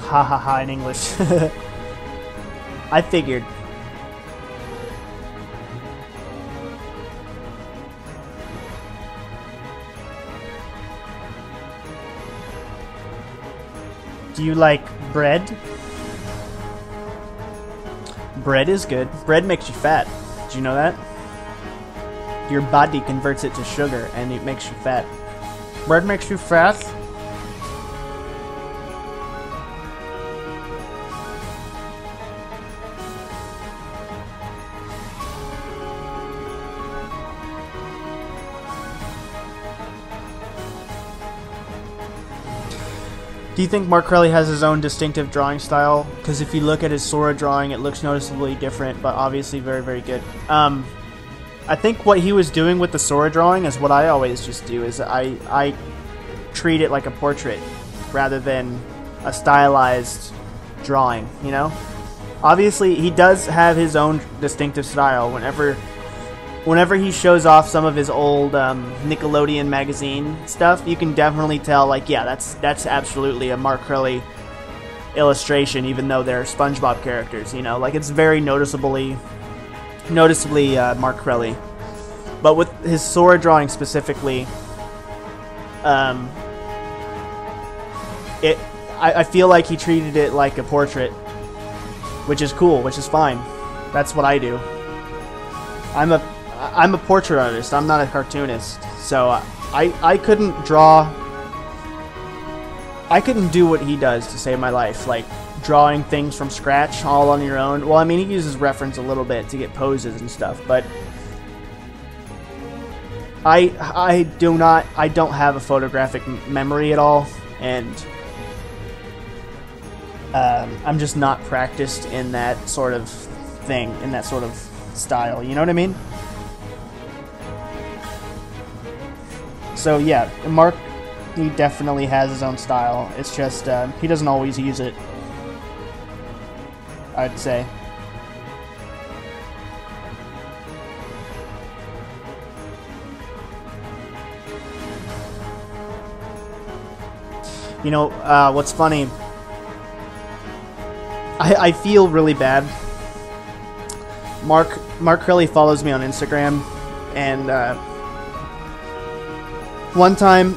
Ha ha ha in English. I figured. Do you like bread? Bread is good. Bread makes you fat. Did you know that? Your body converts it to sugar and it makes you fat. Bread makes you fat? Do you think Mark Crowley has his own distinctive drawing style? Because if you look at his Sora drawing, it looks noticeably different, but obviously very, very good. I think what he was doing with the Sora drawing is what I always just do, is I treat it like a portrait rather than a stylized drawing, you know? Obviously, he does have his own distinctive style. Whenever he shows off some of his old Nickelodeon magazine stuff, you can definitely tell, like, yeah, that's absolutely a Mark Crowley illustration, even though they're SpongeBob characters, you know? Like, it's very noticeably Mark Crowley. But with his Sora drawing specifically, I feel like he treated it like a portrait, which is cool, which is fine. That's what I do. I'm a portrait artist. I'm not a cartoonist. So I couldn't draw. I couldn't do what he does to save my life, like drawing things from scratch all on your own. Well, I mean, he uses reference a little bit to get poses and stuff, but I don't have a photographic memory at all, and I'm just not practiced in that sort of thing, in that sort of style. You know what I mean? So yeah, Mark, he definitely has his own style. It's just he doesn't always use it, I'd say. You know, what's funny, I feel really bad. Mark Crowley follows me on Instagram, and one time,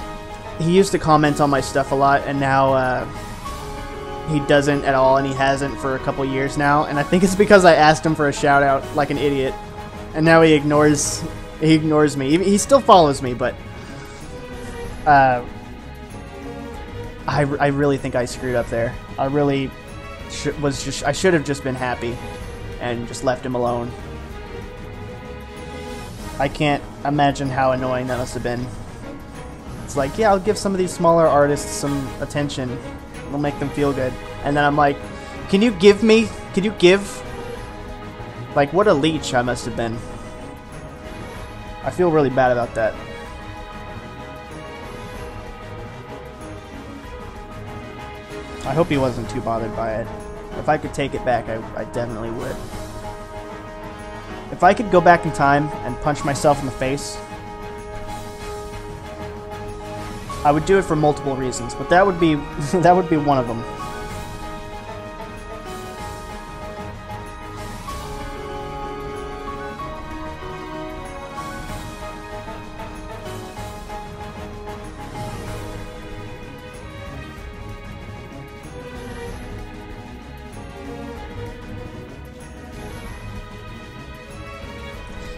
he used to comment on my stuff a lot, and now he doesn't at all, and he hasn't for a couple years now. And I think it's because I asked him for a shout out like an idiot, and now he ignores me. He still follows me, but I really think I screwed up there. I really I should have just been happy and just left him alone. I can't imagine how annoying that must have been. It's like, yeah, I'll give some of these smaller artists some attention. It'll make them feel good. And then I'm like, can you give? Like, what a leech I must have been. I feel really bad about that. I hope he wasn't too bothered by it. If I could take it back, I definitely would. If I could go back in time and punch myself in the face, I would do it for multiple reasons, but that would be one of them.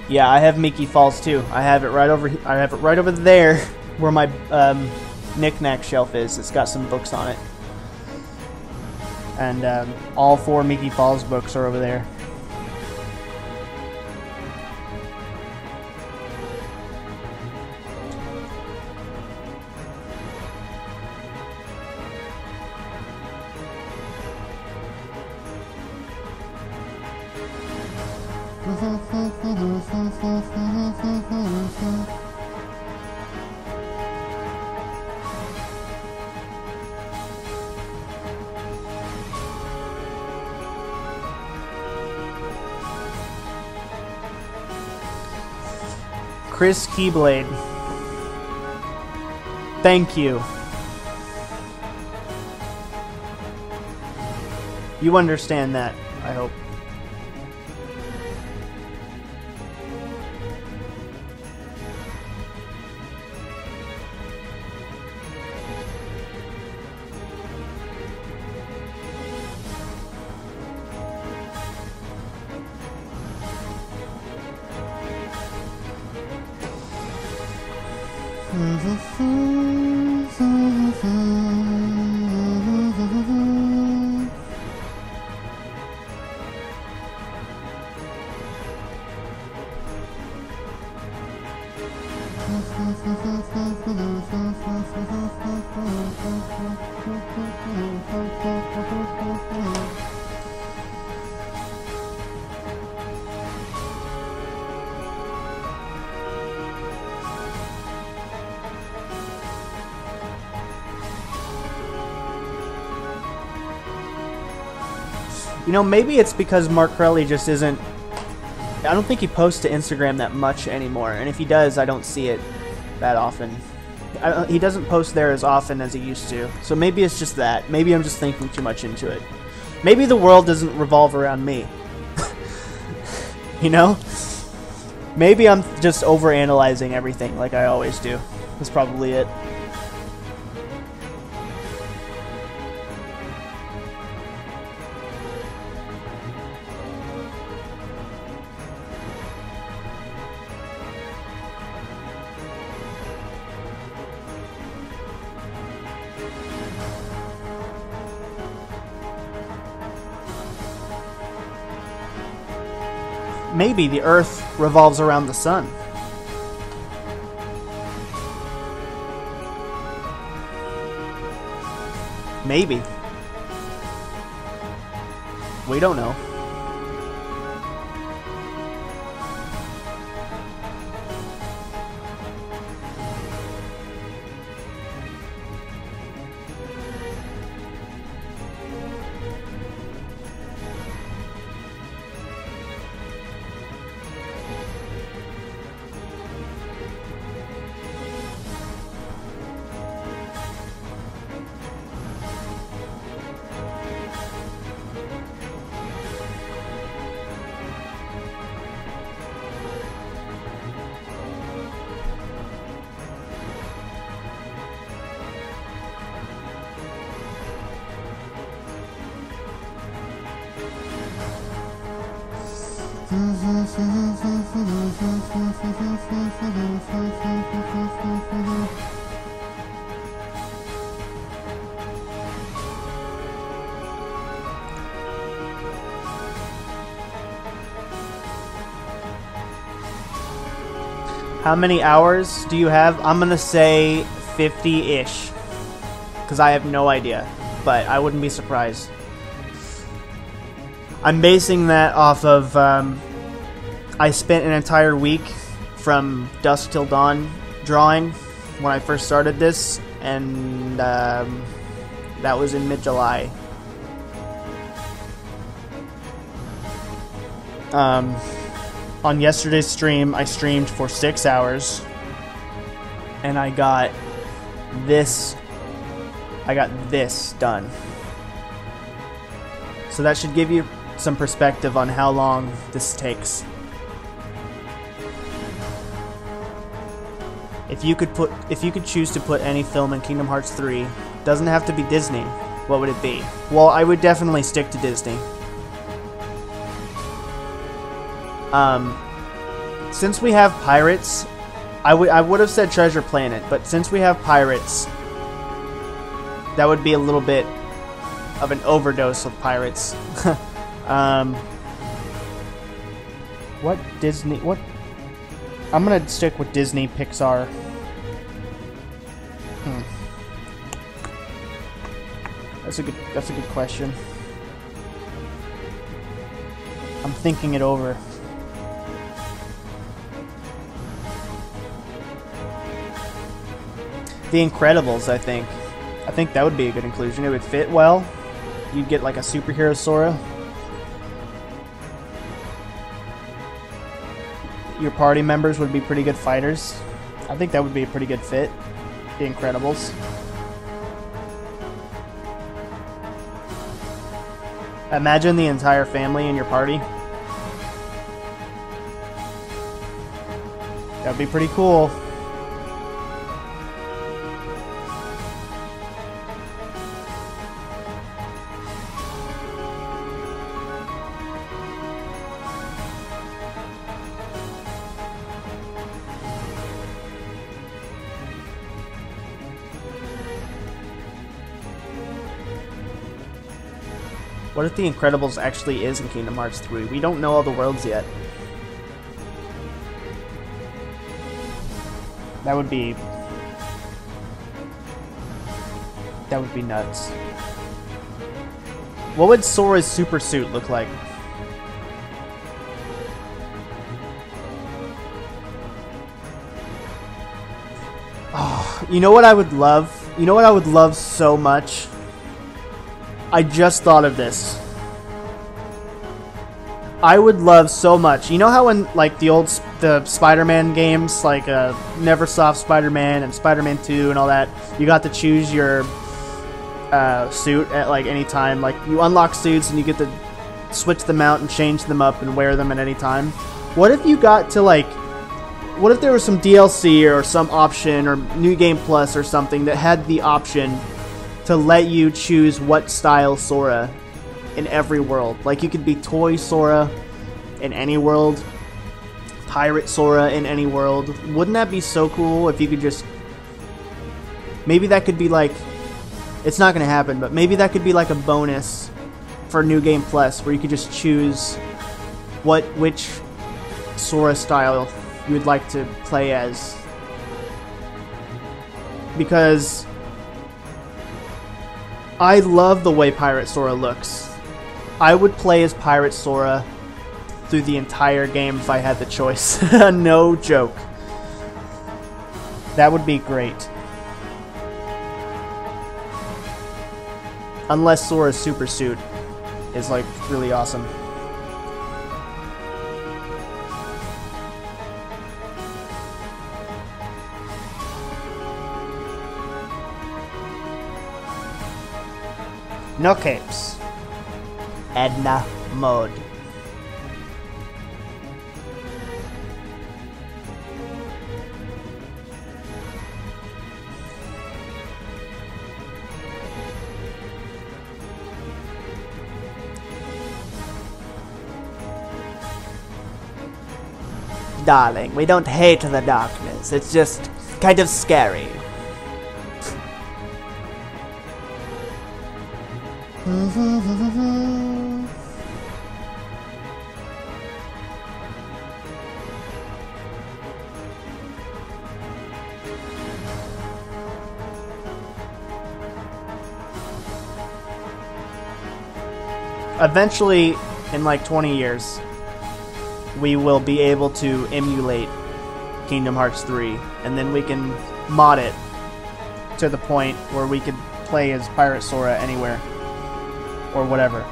Yeah, I have Mickey Falls too. I have it right over. I have it right over there, where my knick-knack shelf is. It's got some books on it, and all 4 Mickey Falls books are over there. Chris Keyblade. Thank you. You understand that, I hope. You know, maybe it's because Mark Crowley just isn't... I don't think he posts to Instagram that much anymore, and if he does, I don't see it that often. He doesn't post there as often as he used to, so maybe it's just that. Maybe I'm just thinking too much into it. Maybe the world doesn't revolve around me. You know? Maybe I'm just overanalyzing everything like I always do. That's probably it. Maybe the Earth revolves around the sun. Maybe. We don't know. How many hours do you have? I'm gonna say 50-ish, because I have no idea, but I wouldn't be surprised. I'm basing that off of, I spent an entire week from dusk till dawn drawing when I first started this, and that was in mid-July. On yesterday's stream, I streamed for 6 hours, and I got this done. So that should give you some perspective on how long this takes. If you could choose to put any film in Kingdom Hearts 3, doesn't have to be Disney, what would it be? Well, I would definitely stick to Disney. since we have pirates, I would have said Treasure Planet, but since we have pirates, that would be a little bit of an overdose of pirates. What Disney? What? I'm gonna stick with Disney Pixar. That's a good question. I'm thinking it over. The Incredibles, I think. I think that would be a good inclusion. It would fit well. You'd get like a superhero Sora. Your party members would be pretty good fighters. I think that would be a pretty good fit. The Incredibles. Imagine the entire family in your party. That would be pretty cool. What if The Incredibles actually is in Kingdom Hearts 3? We don't know all the worlds yet. That would be nuts. What would Sora's super suit look like? Oh, you know what I would love? You know what I would love so much? I just thought of this. I would love so much. You know how in like the Spider-Man games, like Neversoft Spider-Man and Spider-Man 2 and all that, you got to choose your suit at like any time. Like you unlock suits and you get to switch them out and change them up and wear them at any time. What if you got to like, what if there was some DLC or some option or New Game Plus or something that had the option to let you choose what style Sora in every world? Like you could be Toy Sora in any world, Pirate Sora in any world. Wouldn't that be so cool if you could just... Maybe that could be like... It's not going to happen, but maybe that could be like a bonus for New Game Plus where you could just choose which Sora style you would like to play as. Because I love the way Pirate Sora looks. I would play as Pirate Sora through the entire game if I had the choice. No joke. That would be great. Unless Sora's super suit is like really awesome. No capes. Edna mode. Darling, we don't hate the darkness. It's just kind of scary. Eventually, in like 20 years, we will be able to emulate Kingdom Hearts 3, and then we can mod it to the point where we could play as Pirate Sora anywhere, or whatever.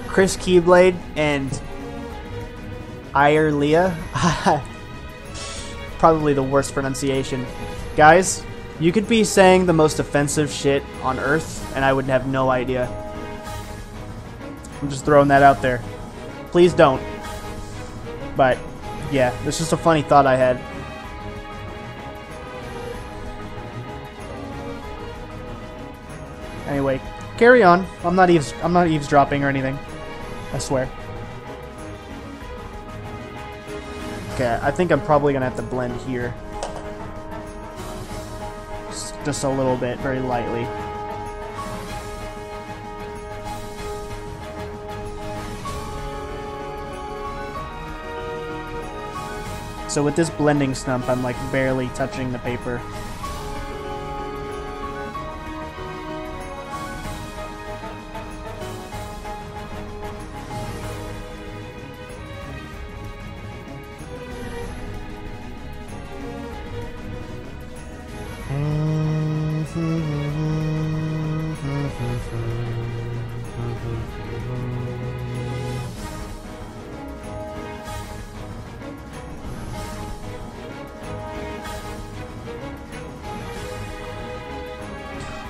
Chris Keyblade and Irelea. Probably the worst pronunciation. Guys, you could be saying the most offensive shit on Earth, and I would have no idea. I'm just throwing that out there. Please don't. But, yeah, it's just a funny thought I had. Anyway, carry on. I'm not eavesdropping or anything. I swear. Okay, I think I'm probably gonna have to blend here. Just a little bit, very lightly. So with this blending stump, I'm like barely touching the paper.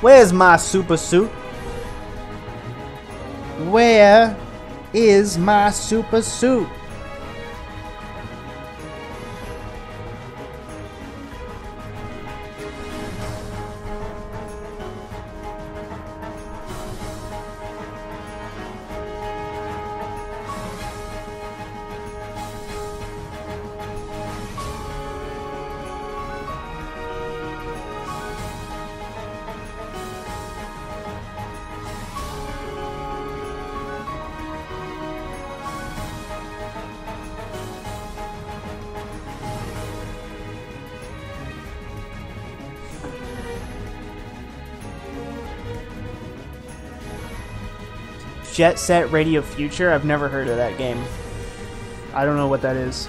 Where's my super suit? Where is my super suit? Jet Set Radio Future? I've never heard of that game. I don't know what that is.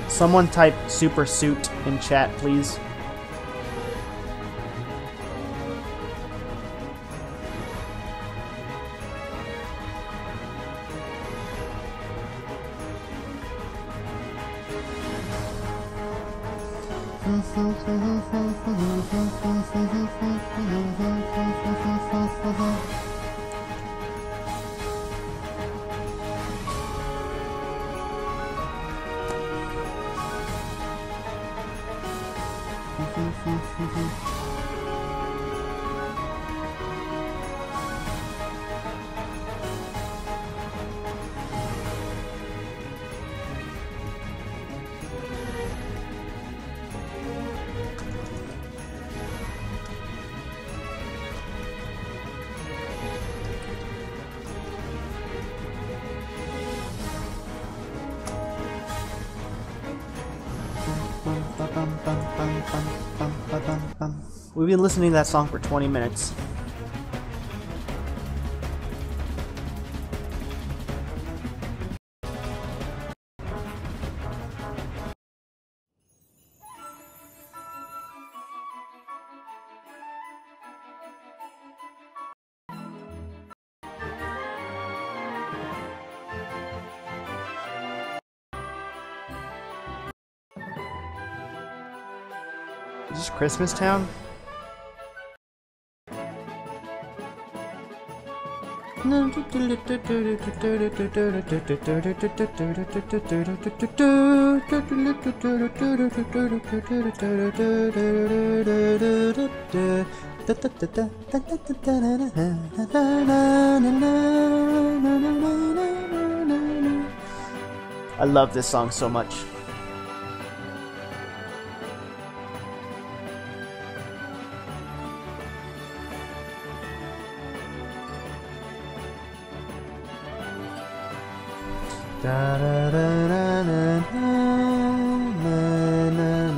Someone type super suit in chat, please. We've been listening to that song for 20 minutes. Is this Christmas Town? I love this song so much. Da, da, da, da, da, da, da, da.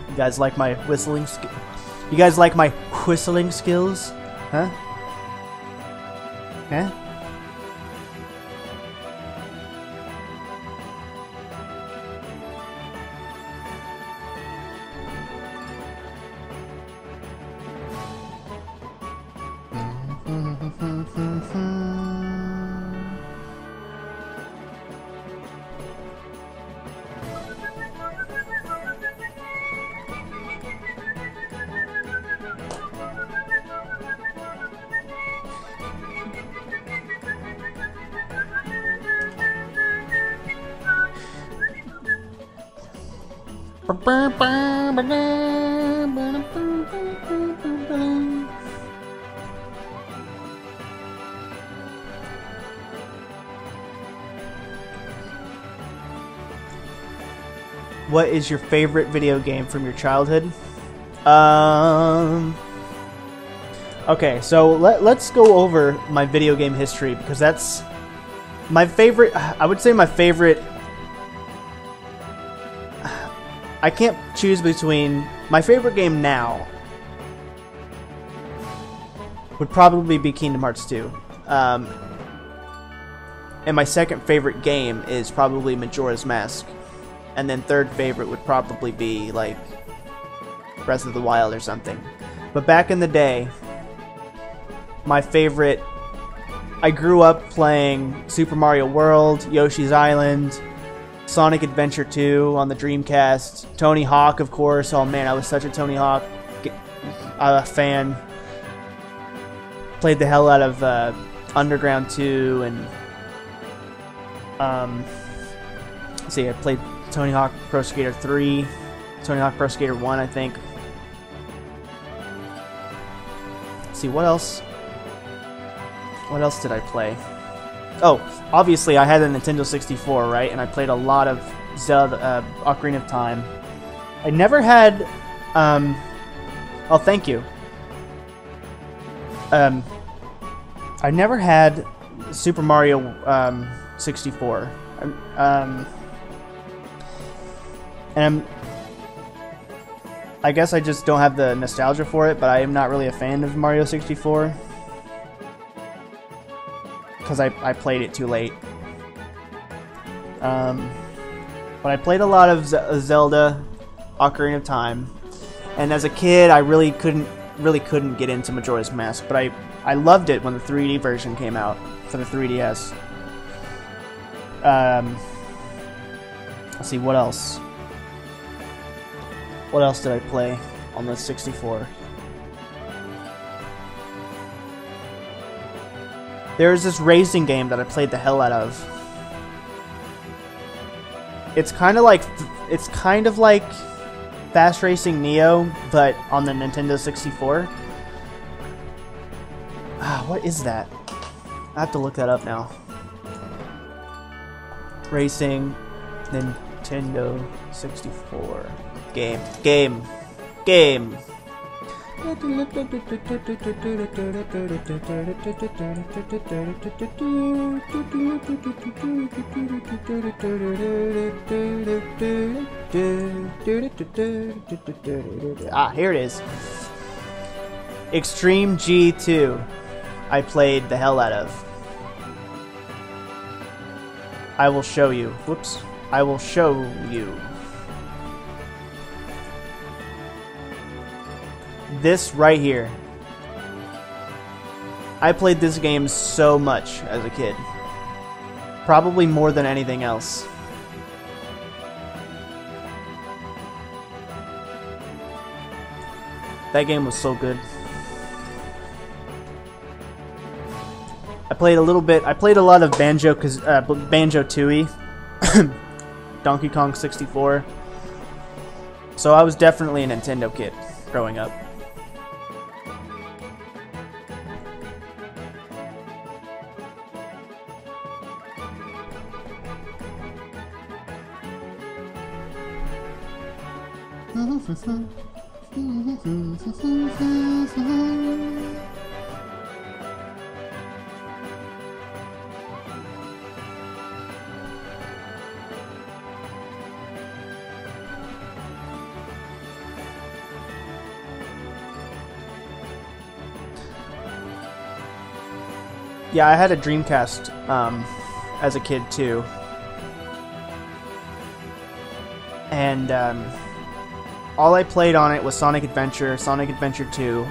You guys like my whistling You guys like my whistling skills? Huh? Huh? What is your favorite video game from your childhood? Okay, so let's go over my video game history, because that's my favorite. I would say my favorite. I can't choose between my favorite game now. Would probably be Kingdom Hearts 2. And my second favorite game is probably Majora's Mask. And then third favorite would probably be like Breath of the Wild or something. But back in the day, my favorite, I grew up playing Super Mario World, Yoshi's Island, Sonic Adventure 2 on the Dreamcast, Tony Hawk, of course. Oh man, I was such a Tony Hawk fan. Played the hell out of Underground 2, and let's see, I played Tony Hawk Pro Skater 3, Tony Hawk Pro Skater 1, I think. Let's see, what else? What else did I play? Oh, obviously I had a Nintendo 64, right? And I played a lot of Zelda, Ocarina of Time. I never had, oh, thank you. I never had Super Mario 64. And I guess I just don't have the nostalgia for it, but I am not really a fan of Mario 64. Because I played it too late. But I played a lot of Zelda, Ocarina of Time. And as a kid, I really couldn't get into Majora's Mask, but I loved it when the 3D version came out for the 3DS. Let's see, what else? What else did I play on the 64? There's this racing game that I played the hell out of. It's kind of like Fast Racing Neo, but on the Nintendo 64. What is that? I have to look that up now. Racing Nintendo 64 game. Ah, here it is. Extreme G2. I played the hell out of. I will show you. Whoops. I will show you. This right here. I played this game so much as a kid. Probably more than anything else. That game was so good. I played a little bit. I played a lot of Banjo-Tooie, Donkey Kong 64. So I was definitely a Nintendo kid growing up. Yeah, I had a Dreamcast as a kid too, and all I played on it was Sonic Adventure, Sonic Adventure 2,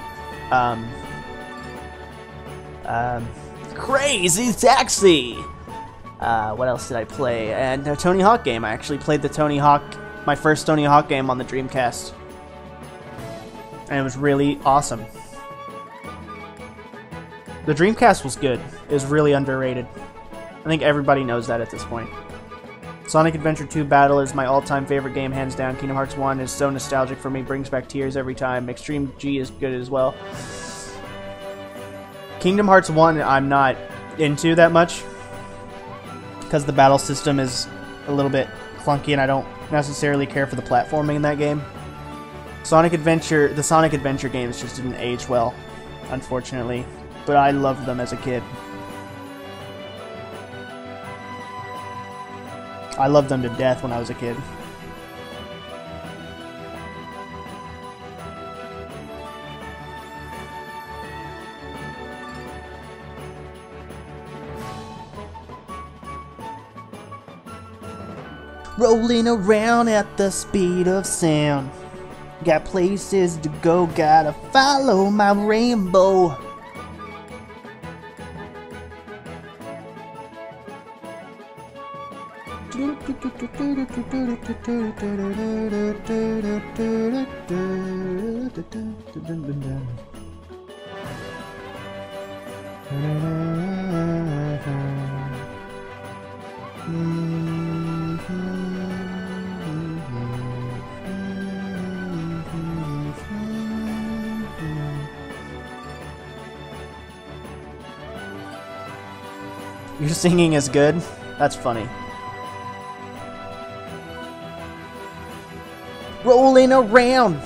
Crazy Taxi. What else did I play? And a Tony Hawk game. I actually played my first Tony Hawk game on the Dreamcast, and it was really awesome. The Dreamcast was good. It was really underrated. I think everybody knows that at this point. Sonic Adventure 2 Battle is my all-time favorite game, hands down. Kingdom Hearts 1 is so nostalgic for me, brings back tears every time. Extreme G is good as well. Kingdom Hearts 1 I'm not into that much, because the battle system is a little bit clunky and I don't necessarily care for the platforming in that game. The Sonic Adventure games just didn't age well, unfortunately. But I loved them as a kid. I loved them to death when I was a kid. Rolling around at the speed of sound. Got places to go, gotta follow my rainbow. Your singing is good? That's funny. Rolling around,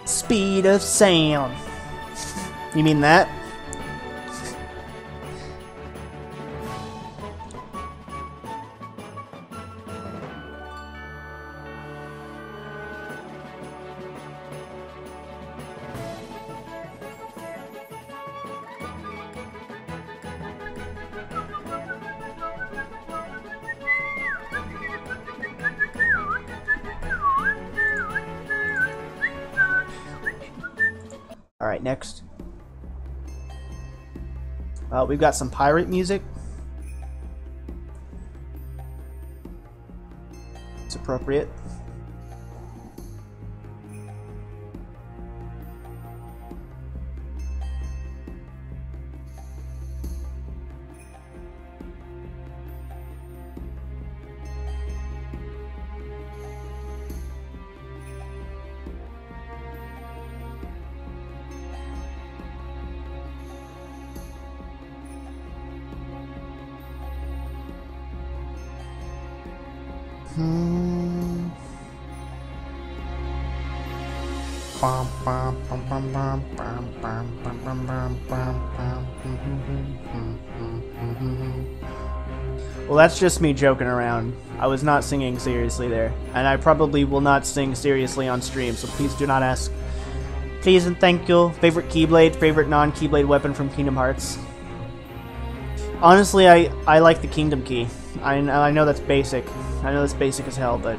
speed of sound. You mean that? Alright, next. We've got some pirate music. It's appropriate. Well, that's just me joking around. I was not singing seriously there, and I probably will not sing seriously on stream, so please do not ask. Please and thank you. Favorite Keyblade, favorite non-Keyblade weapon from Kingdom Hearts? Honestly, I like the Kingdom Key. I know that's basic. I know that's basic as hell, but...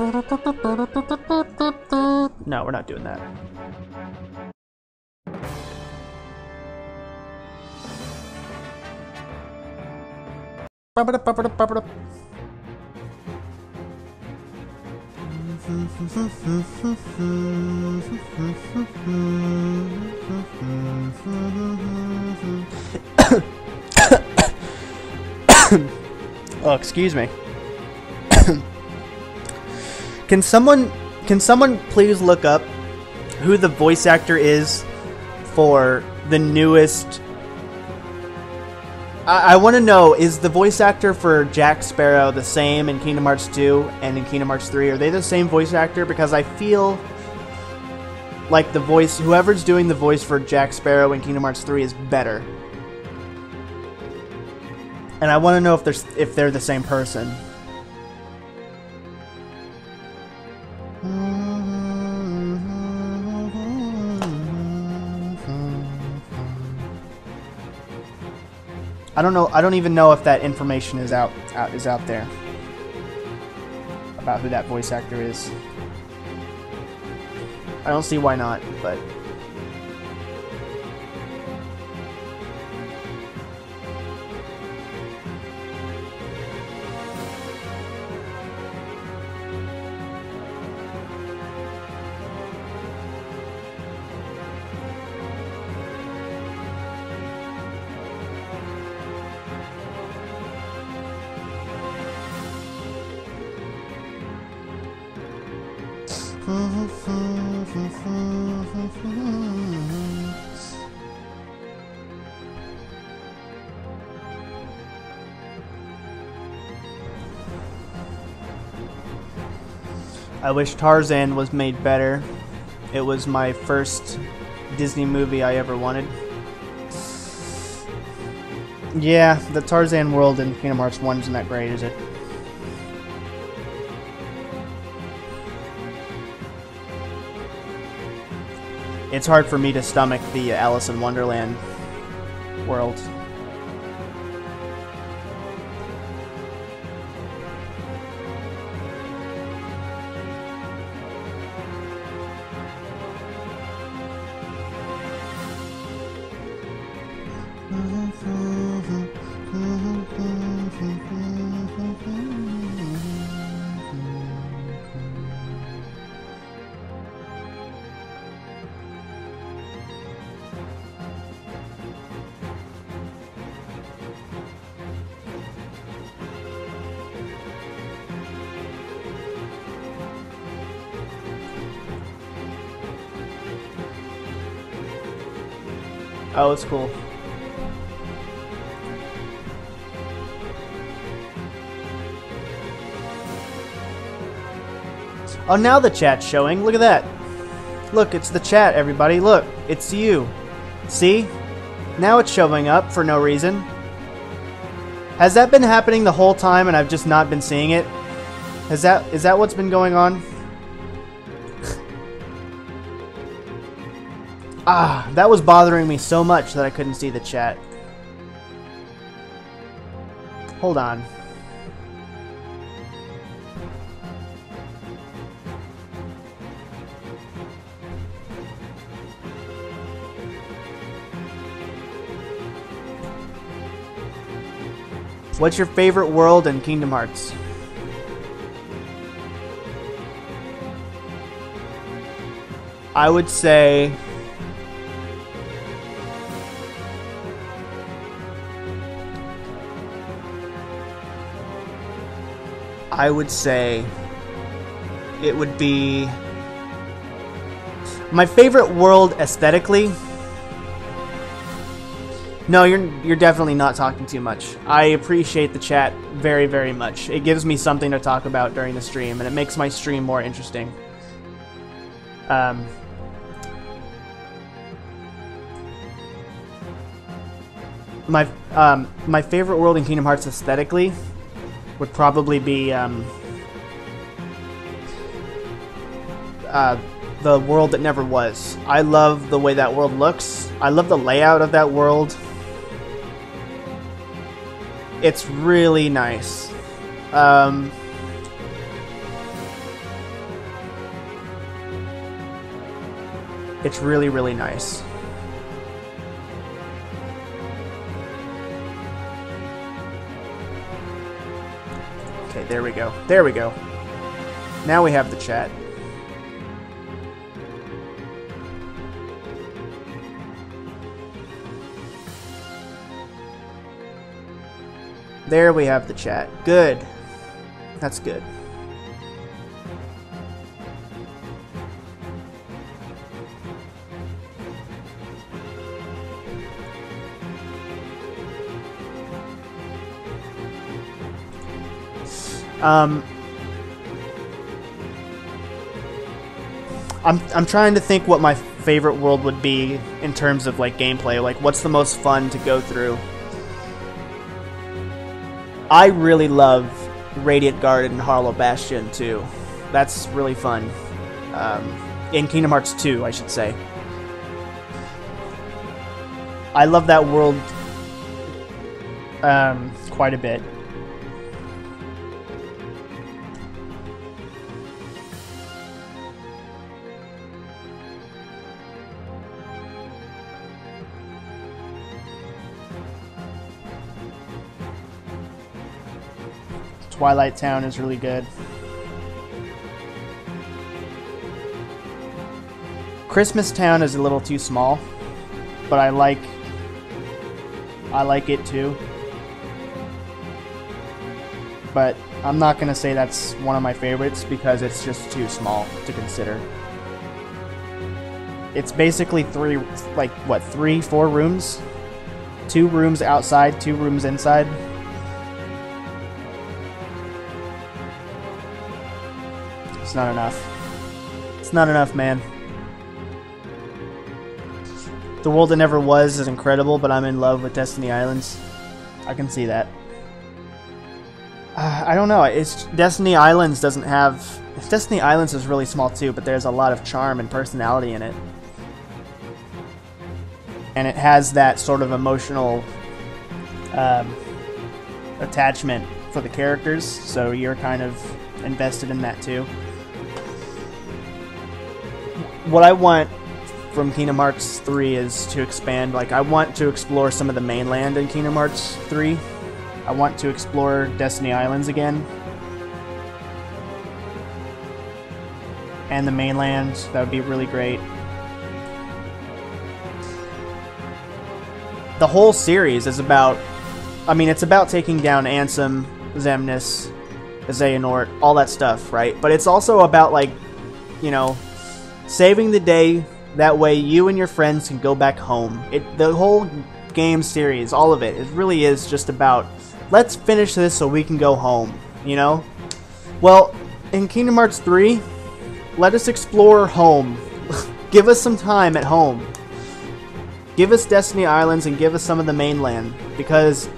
No, we're not doing that. Oh, excuse me. Can someone please look up who the voice actor is for the newest? I want to know, is the voice actor for Jack Sparrow the same in Kingdom Hearts 2 and in Kingdom Hearts 3? Are they the same voice actor? Because I feel like whoever's doing the voice for Jack Sparrow in Kingdom Hearts 3 is better. And I want to know if they're the same person. I don't know. I don't even know if that information is out there about who that voice actor is. I don't see why not, but. I wish Tarzan was made better. It was my first Disney movie I ever wanted. Yeah, the Tarzan world in Kingdom Hearts 1 isn't that great, is it? It's hard for me to stomach the Alice in Wonderland world. Oh, it's cool. Oh, now the chat's showing. Look at that. Look, it's the chat, everybody. Look, it's you. See? Now it's showing up for no reason. Has that been happening the whole time and I've just not been seeing it? Is that what's been going on? Ah, that was bothering me so much that I couldn't see the chat. Hold on. What's your favorite world in Kingdom Hearts? I would say it would be my favorite world aesthetically. No, you're definitely not talking too much. I appreciate the chat very, very much. It gives me something to talk about during the stream, and it makes my stream more interesting. My favorite world in Kingdom Hearts aesthetically would probably be the world that never was. I love the way that world looks. I love the layout of that world. It's really nice. It's really, really nice. Okay, there we go. There we go. Now we have the chat. There we have the chat. Good. That's good. I'm trying to think what my favorite world would be in terms of like gameplay. Like, what's the most fun to go through? I really love Radiant Garden and Harlow Bastion too. That's really fun. In Kingdom Hearts 2, I should say. I love that world quite a bit. Twilight Town is really good. Christmas Town is a little too small, but I like it too. But I'm not gonna say that's one of my favorites because it's just too small to consider. It's basically three, four rooms? 2 rooms outside, 2 rooms inside. It's not enough. It's not enough, man. The World That Never Was is incredible, but I'm in love with Destiny Islands. I can see that. I don't know. It's Destiny Islands doesn't have... Destiny Islands is really small too, but there's a lot of charm and personality in it. And it has that sort of emotional attachment for the characters, so you're kind of invested in that too. What I want from Kingdom Hearts 3 is to expand. Like, I want to explore some of the mainland in Kingdom Hearts 3. I want to explore Destiny Islands again. And the mainland, that would be really great. The whole series is about... I mean, it's about taking down Ansem, Xemnas, Xehanort, all that stuff, right? But it's also about, like, you know, saving the day. That way you and your friends can go back home. The whole game series, all of it, it really is just about, let's finish this so we can go home, you know? Well, in Kingdom Hearts 3, let us explore home. Give us some time at home. Give us Destiny Islands and give us some of the mainland, because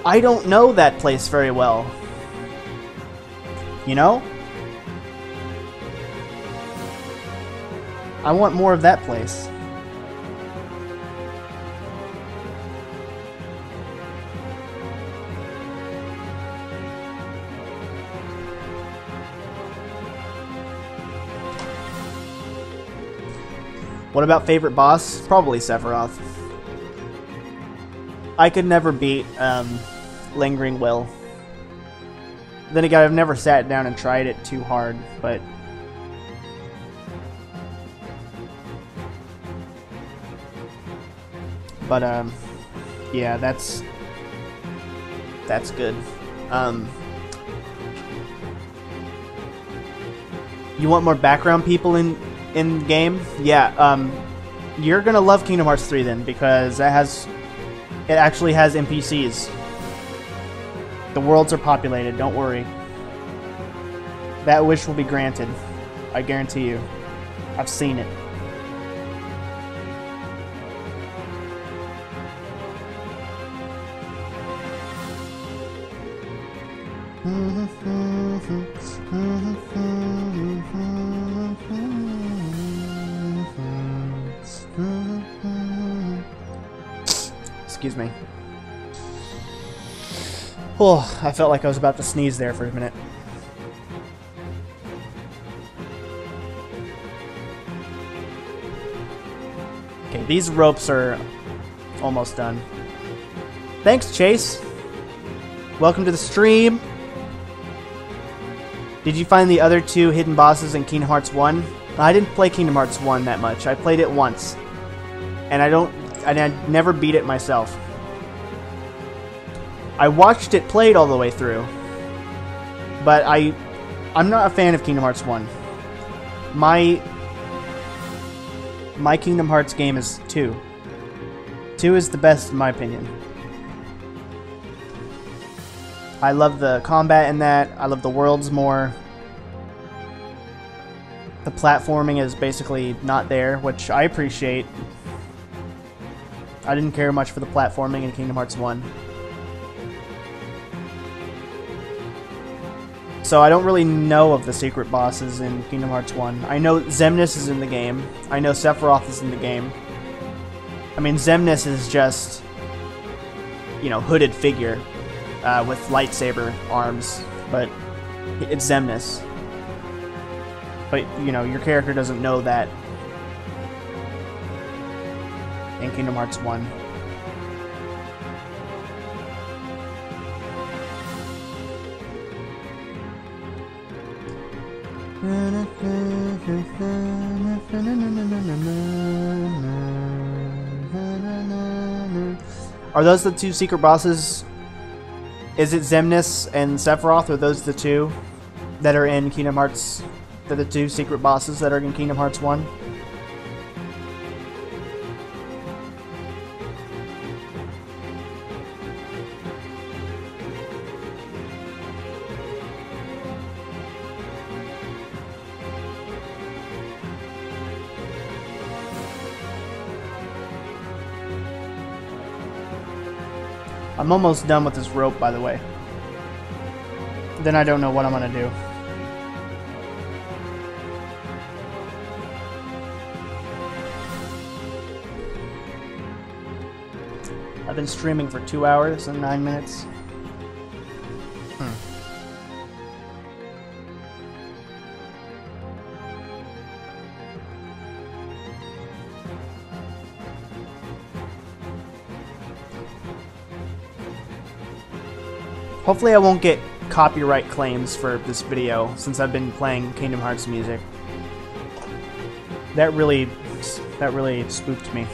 I don't know that place very well. You know? I want more of that place. What about favorite boss? Probably Sephiroth. I could never beat Lingering Will. Then again, I've never sat down and tried it too hard, but... yeah, that's good. You want more background people in game? Yeah, you're gonna love Kingdom Hearts 3 then, because it actually has NPCs. The worlds are populated, don't worry. That wish will be granted. I guarantee you. I've seen it. Excuse me. Oh, I felt like I was about to sneeze there for a minute. These ropes are almost done. Thanks, Chase. Welcome to the stream. Did you find the other 2 hidden bosses in Kingdom Hearts 1? I didn't play Kingdom Hearts 1 that much. I played it once. And I never beat it myself. I watched it played all the way through. But I'm not a fan of Kingdom Hearts 1. My Kingdom Hearts game is 2. 2 is the best in my opinion. I love the combat in that. I love the worlds more. The platforming is basically not there, which I appreciate. I didn't care much for the platforming in Kingdom Hearts 1. So I don't really know of the secret bosses in Kingdom Hearts 1. I know Xemnas is in the game. I know Sephiroth is in the game. I mean, Xemnas is just, you know, hooded figure with lightsaber arms, but it's Xemnas. But, you know, your character doesn't know that in Kingdom Hearts 1. Are those the 2 secret bosses? Is it Xemnas and Sephiroth? Are those the 2 that are in Kingdom Hearts? They're the 2 secret bosses that are in Kingdom Hearts 1? I'm almost done with this rope, by the way. Then I don't know what I'm gonna do. I've been streaming for 2 hours and 9 minutes. Hopefully I won't get copyright claims for this video, since I've been playing Kingdom Hearts music. That really spooked me.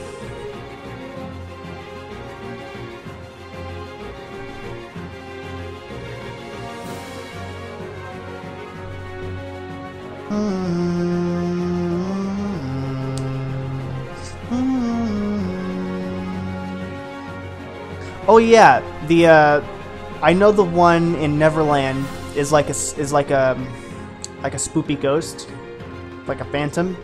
Oh yeah, the I know the one in Neverland is like a spoopy ghost, like a phantom.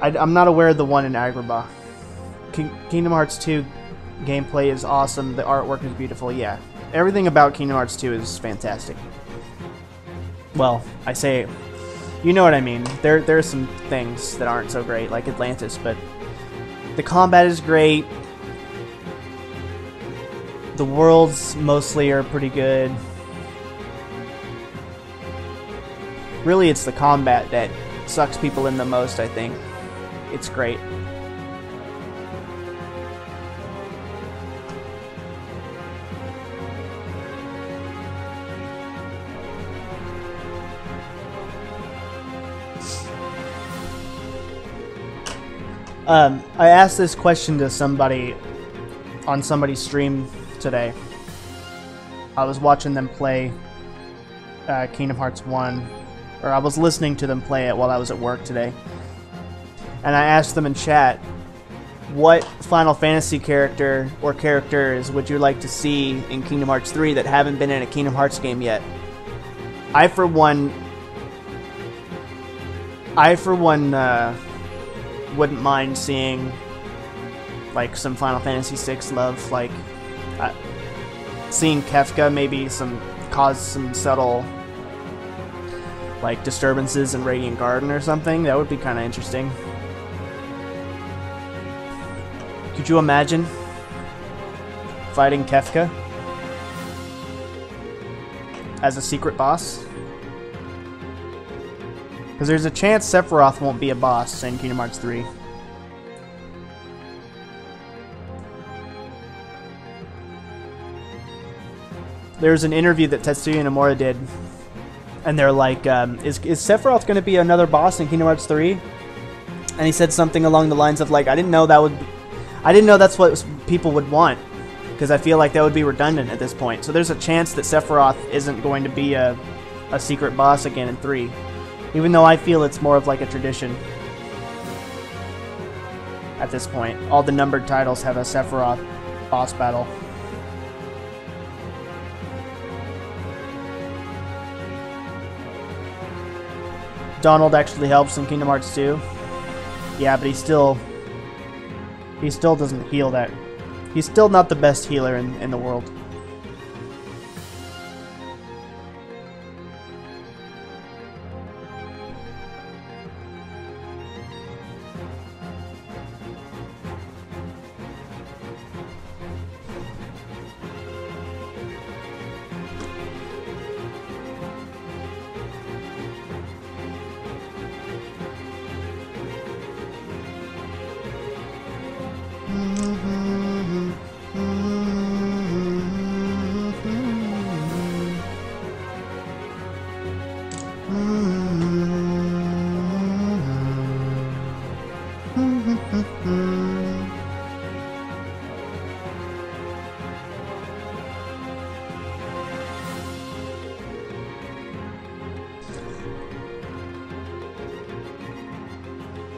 I'm not aware of the one in Agrabah. Kingdom Hearts 2 gameplay is awesome. The artwork is beautiful. Yeah, everything about Kingdom Hearts 2 is fantastic. Well, I say, you know what I mean. There are some things that aren't so great, like Atlantis, but the combat is great. The worlds mostly are pretty good. Really, it's the combat that sucks people in the most, I think. It's great. I asked this question to somebody on somebody's stream today. I was watching them play Kingdom Hearts 1, or I was listening to them play it while I was at work today. And I asked them in chat, what Final Fantasy character or characters would you like to see in Kingdom Hearts 3 that haven't been in a Kingdom Hearts game yet? I for one wouldn't mind seeing like some Final Fantasy VI love, like seeing Kefka maybe cause some subtle like disturbances in Radiant Garden or something. That would be kind of interesting. Could you imagine fighting Kefka as a secret boss? Because there's a chance Sephiroth won't be a boss in Kingdom Hearts 3. There's an interview that Tetsuya Nomura did, and they're like, is Sephiroth going to be another boss in Kingdom Hearts 3? And he said something along the lines of like, I didn't know that's what people would want, because I feel like that would be redundant at this point. So there's a chance that Sephiroth isn't going to be a secret boss again in 3. Even though I feel it's more of like a tradition at this point. All the numbered titles have a Sephiroth boss battle. Donald actually helps in Kingdom Hearts 2. Yeah, but he still doesn't heal that. He's still not the best healer in the world.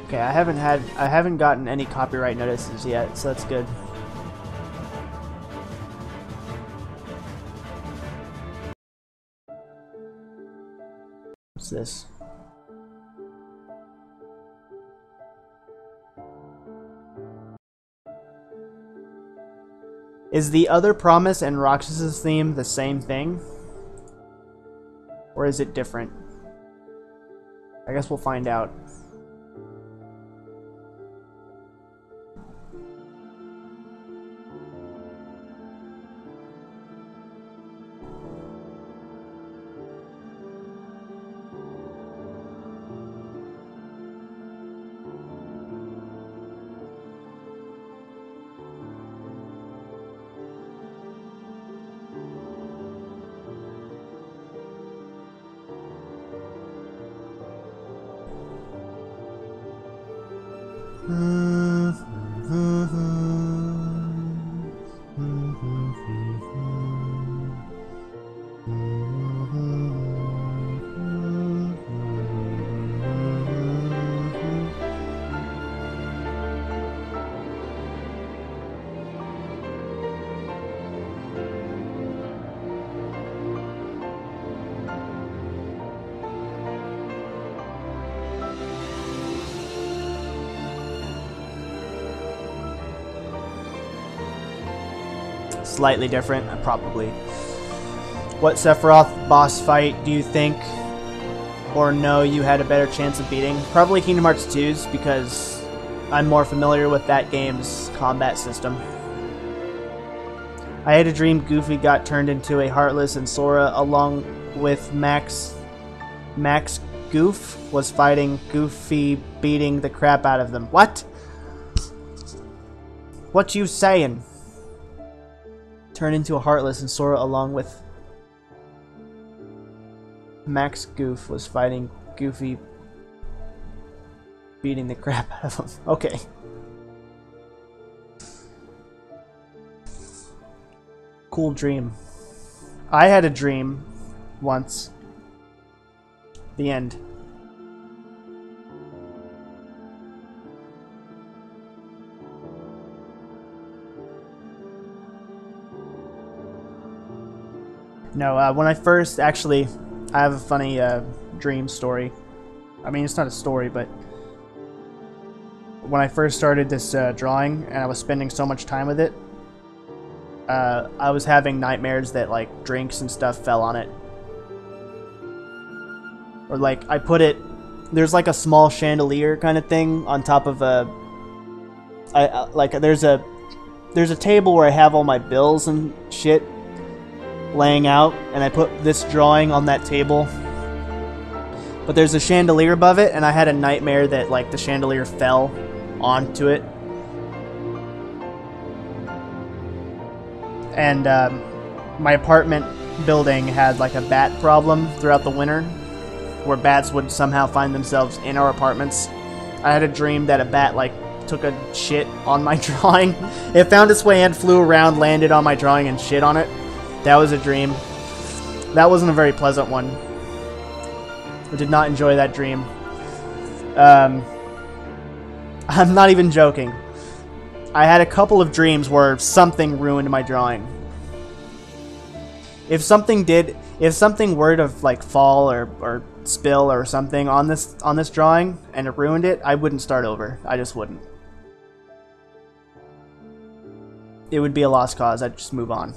Okay, I haven't gotten any copyright notices yet, so that's good. What's this? Is the Other Promise and Roxas's theme the same thing? Or is it different? I guess we'll find out. Slightly different, probably. What Sephiroth boss fight do you think or know you had a better chance of beating? Probably Kingdom Hearts 2's, because I'm more familiar with that game's combat system. I had a dream Goofy got turned into a Heartless and Sora along with Max Goof was fighting Goofy, beating the crap out of them. What? What you saying? Turn into a Heartless and Sora along with Max Goof was fighting Goofy, beating the crap out of him. Okay. Cool dream. I had a dream once. The end. No, when I first, actually, I have a funny dream story. I mean, it's not a story, but when I first started this drawing and I was spending so much time with it, I was having nightmares that like drinks and stuff fell on it. Or like I put it, there's like a small chandelier kind of thing on top of a, like there's a table where I have all my bills and shit laying out, and I put this drawing on that table. But there's a chandelier above it, and I had a nightmare that like the chandelier fell onto it. And my apartment building had like a bat problem throughout the winter, where bats would somehow find themselves in our apartments. I had a dream that a bat like took a shit on my drawing. It found its way in, flew around, landed on my drawing, and shit on it. That was a dream. That wasn't a very pleasant one. I did not enjoy that dream. I'm not even joking. I had a couple of dreams where something ruined my drawing. If something were to like fall or spill or something on this drawing and it ruined it, I wouldn't start over. I just wouldn't. It would be a lost cause. I'd just move on.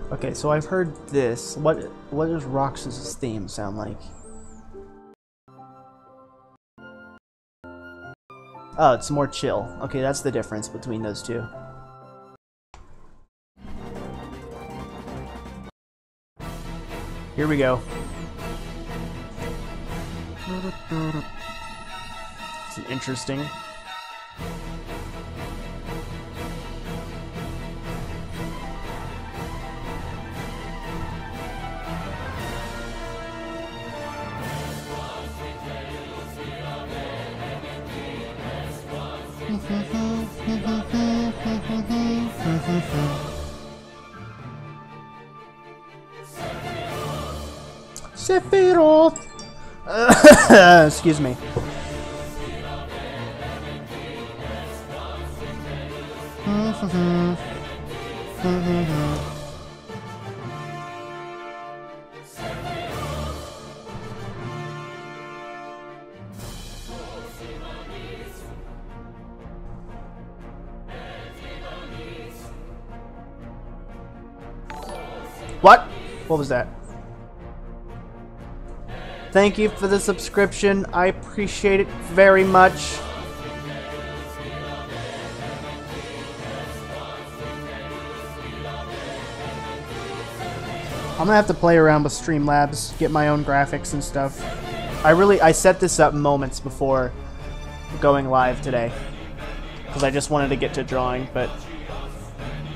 Okay, so I've heard this. What does Roxas' theme sound like? Oh, it's more chill. Okay, that's the difference between those two. Here we go. It's interesting. Sephiroth! Excuse me. What? What was that? Thank you for the subscription. I appreciate it very much. I'm gonna have to play around with Streamlabs, get my own graphics and stuff. I set this up moments before going live today, because I just wanted to get to drawing, but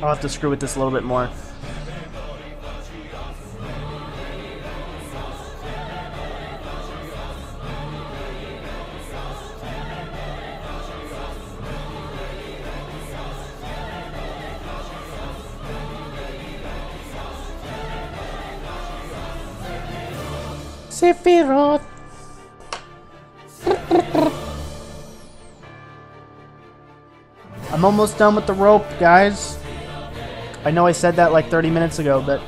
I'll have to screw with this a little bit more. Sephiroth. I'm almost done with the rope, guys. I know I said that like 30 minutes ago, but...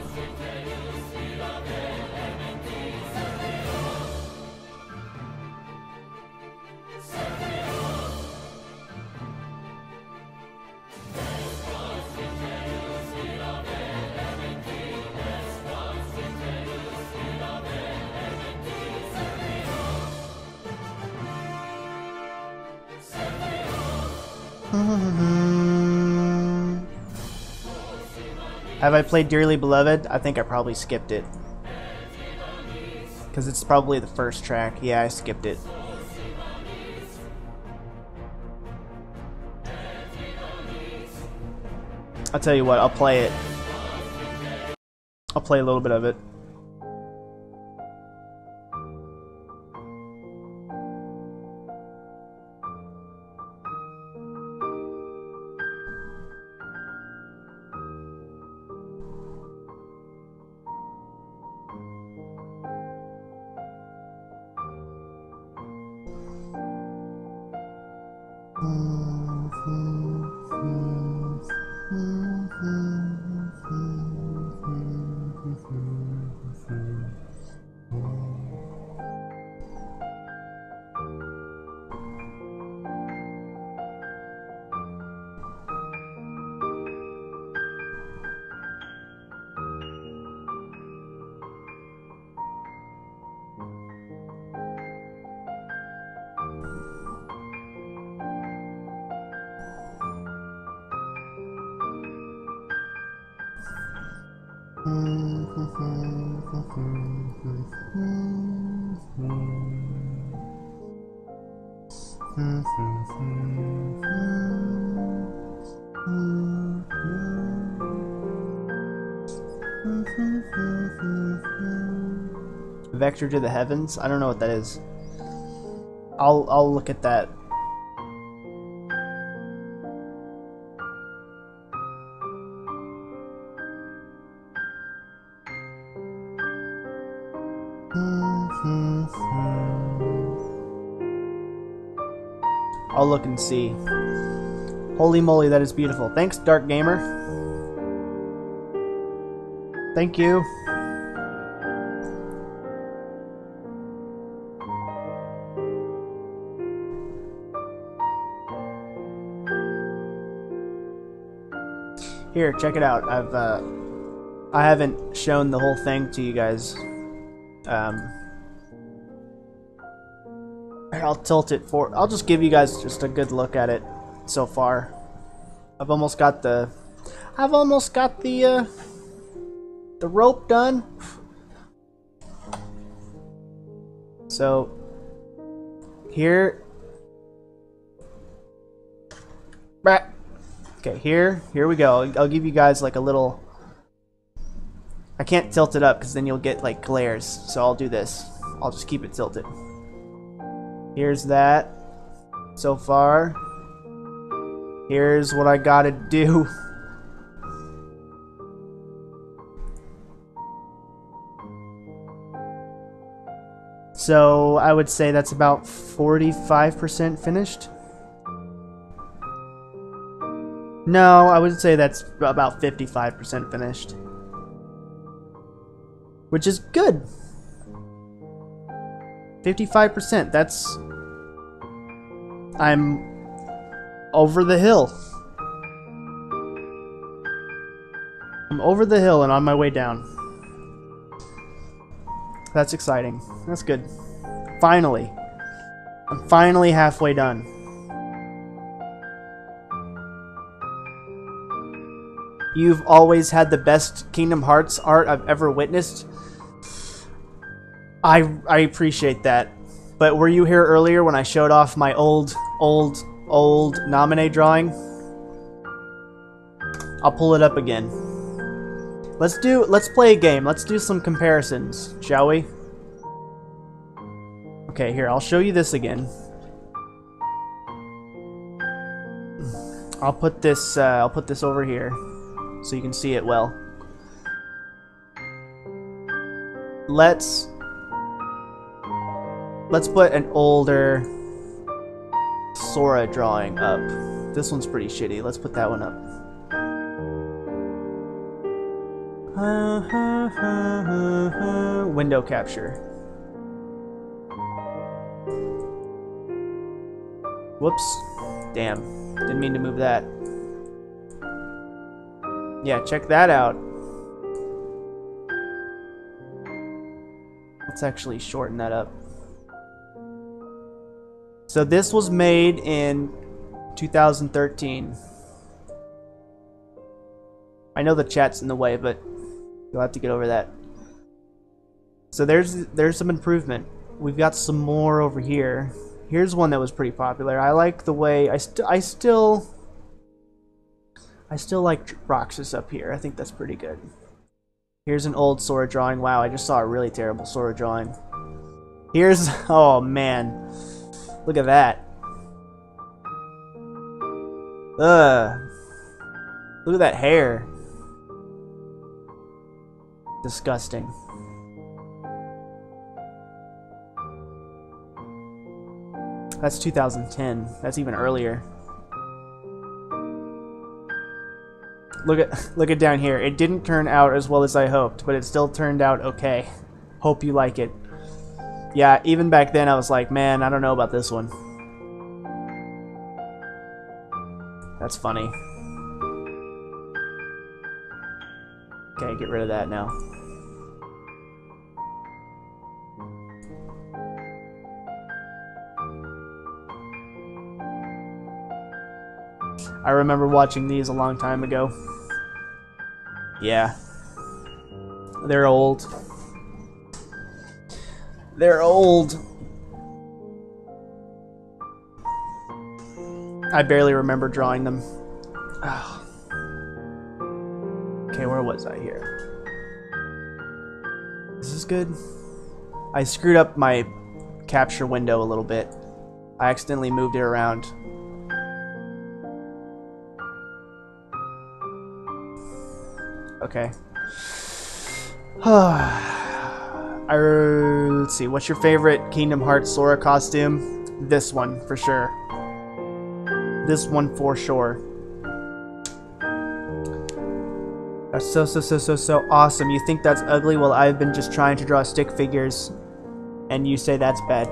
Have I played Dearly Beloved? I think I probably skipped it. Because it's probably the first track. Yeah, I skipped it. I'll tell you what, I'll play it. I'll play a little bit of it. Vector to the heavens? I don't know what that is. I'll look at that. I'll look and see. Holy moly, that is beautiful. Thanks, Dark Gamer. Thank you. Here, check it out. I haven't shown the whole thing to you guys. I'll tilt it for. I'll just give you guys just a good look at it so far. I've almost got the rope done. So here. Okay, here we go. I'll give you guys like a little... I can't tilt it up because then you'll get like glares. So I'll do this. I'll just keep it tilted. Here's that. So far. Here's what I gotta do. So I would say that's about 45% finished. No, I would say that's about 55% finished. Which is good. 55%, that's... I'm over the hill. I'm over the hill and on my way down. That's exciting. That's good. Finally. I'm finally halfway done. You've always had the best Kingdom Hearts art I've ever witnessed. I appreciate that. But were you here earlier when I showed off my old Naminé drawing? I'll pull it up again. Let's play a game. Let's do some comparisons, shall we? Okay, here, I'll show you this again. I'll put this over here so you can see it well. Let's put an older Sora drawing up. This one's pretty shitty. Let's put that one up. Window capture. Whoops. Damn. Didn't mean to move that. Yeah, check that out. Let's actually shorten that up. So this was made in 2013. I know the chat's in the way, but you'll have to get over that. So there's some improvement. We've got some more over here. Here's one that was pretty popular. I like the way I still like Roxas up here. I think that's pretty good. Here's an old Sora drawing. Wow, I just saw a really terrible Sora drawing. Here's... oh, man. Look at that. Ugh. Look at that hair. Disgusting. That's 2010. That's even earlier. Look at down here. It didn't turn out as well as I hoped, but it still turned out okay. Hope you like it. Yeah, even back then I was like, man, I don't know about this one. That's funny. Okay, get rid of that now. I remember watching these a long time ago. Yeah. They're old. They're old. I barely remember drawing them. Oh. Okay, where was I here? Is this good? I screwed up my capture window a little bit. I accidentally moved it around. Okay. Let's see, what's your favorite Kingdom Hearts Sora costume? This one, for sure. This one for sure. That's so awesome. You think that's ugly? Well, I've been just trying to draw stick figures, and you say that's bad.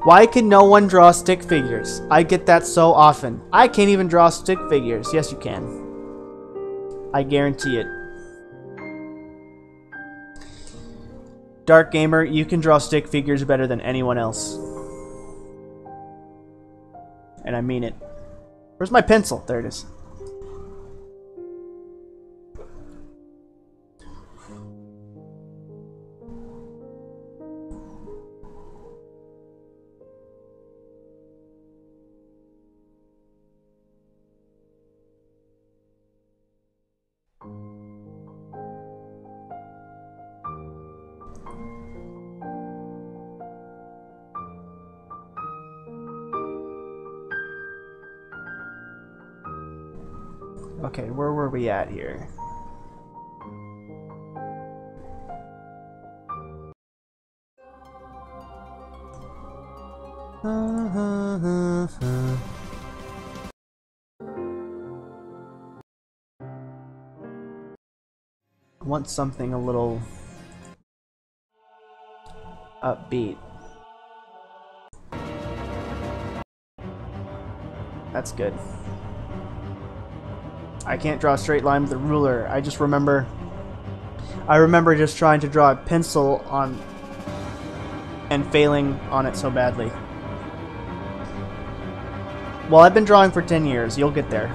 Why can no one draw stick figures? I get that so often. I can't even draw stick figures. Yes, you can. I guarantee it. Dark Gamer, you can draw stick figures better than anyone else. And I mean it. Where's my pencil? There it is. Okay, where were we at here? I want something a little upbeat. That's good. I can't draw a straight line with a ruler. I remember just trying to draw a pencil on and failing on it so badly. Well, I've been drawing for 10 years. You'll get there.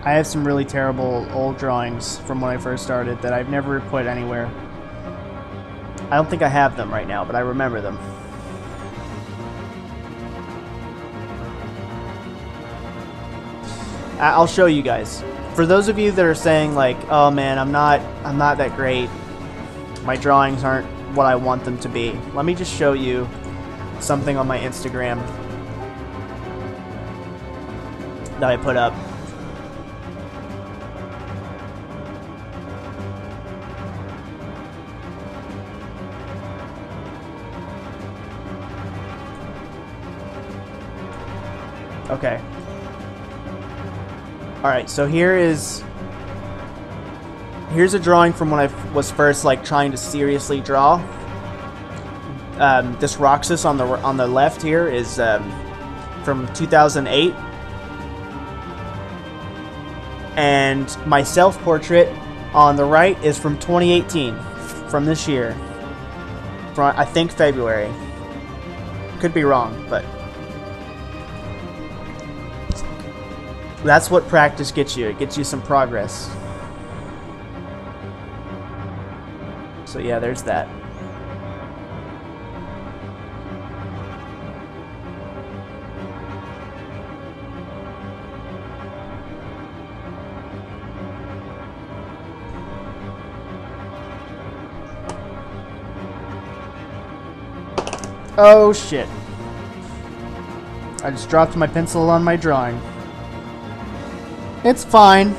I have some really terrible old drawings from when I first started that I've never put anywhere. I don't think I have them right now, but I remember them. I'll show you guys. For those of you that are saying like, "Oh man, I'm not that great. My drawings aren't what I want them to be." Let me just show you something on my Instagram that I put up. Okay. Alright, so here's a drawing from when I was first like trying to seriously draw. This Roxas on the left here is from 2008, and my self-portrait on the right is from 2018, from this year, from I think February. Could be wrong, but that's what practice gets you. It gets you some progress. So yeah, there's that. Oh shit. I just dropped my pencil on my drawing. It's fine.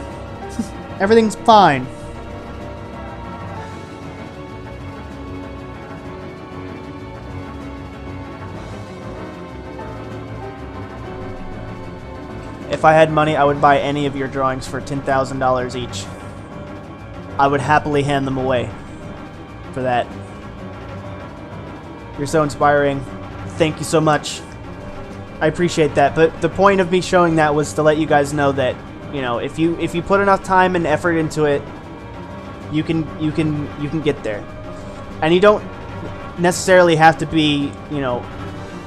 Everything's fine. If I had money, I would buy any of your drawings for $10,000 each. I would happily hand them away for that. You're so inspiring. Thank you so much. I appreciate that. But the point of me showing that was to let you guys know that, you know, if you put enough time and effort into it, you can get there. And you don't necessarily have to be, you know,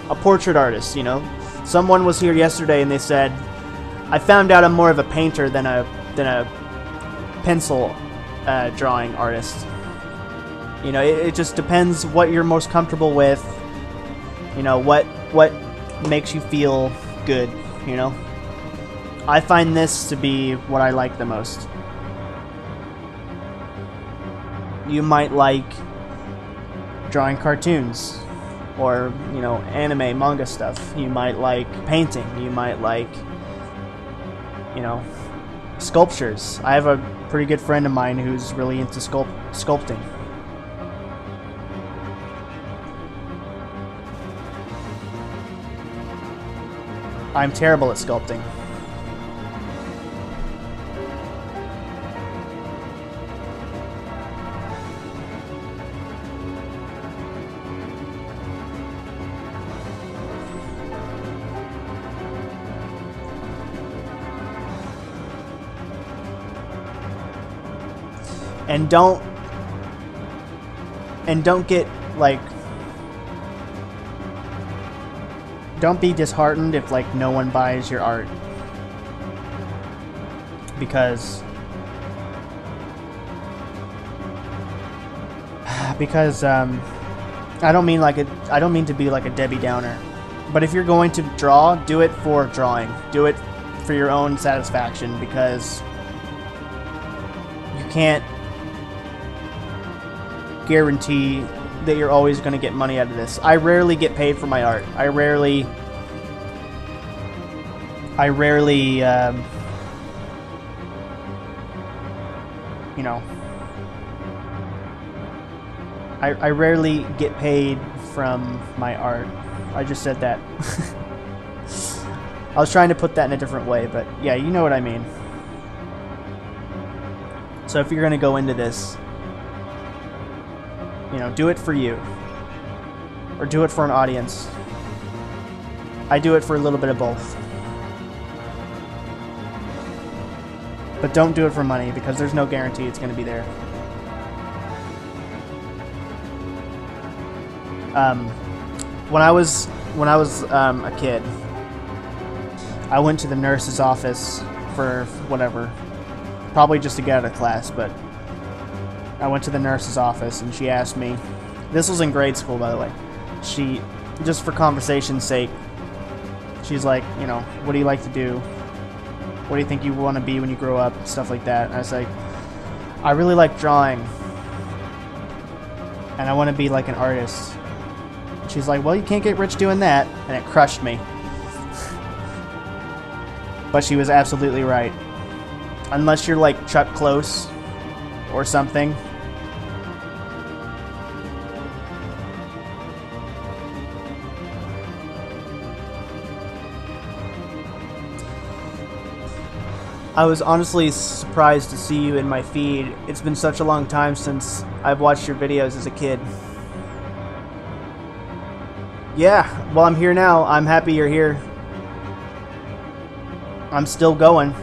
a portrait artist, you know. Someone was here yesterday and they said, I found out I'm more of a painter than a pencil drawing artist. You know, it just depends what you're most comfortable with. You know, what makes you feel good, you know? I find this to be what I like the most. You might like drawing cartoons or, you know, anime, manga stuff. You might like painting. You might like, you know, sculptures. I have a pretty good friend of mine who's really into sculpting. I'm terrible at sculpting. And don't get, like, don't be disheartened if, like, no one buys your art, because I don't mean to be like a Debbie Downer, but if you're going to draw, do it for drawing. Do it for your own satisfaction, because you can't guarantee that you're always going to get money out of this. I rarely get paid for my art. I rarely you know, I rarely get paid from my art. I just said that. I was trying to put that in a different way, but yeah, you know what I mean. So if you're going to go into this, you know, do it for you, or do it for an audience. I do it for a little bit of both. But don't do it for money, because there's no guarantee it's going to be there. When I was a kid, I went to the nurse's office for whatever, probably just to get out of class, but I went to the nurse's office and she asked me, this was in grade school, by the way, she, just for conversation's sake, she's like, you know, what do you like to do? What do you think you want to be when you grow up? Stuff like that. And I was like, I really like drawing, and I want to be like an artist. And she's like, well, you can't get rich doing that. And it crushed me. But she was absolutely right. Unless you're like Chuck Close or something. I was honestly surprised to see you in my feed. It's been such a long time since I've watched your videos as a kid. Yeah, well, I'm here now. I'm happy you're here. I'm still going.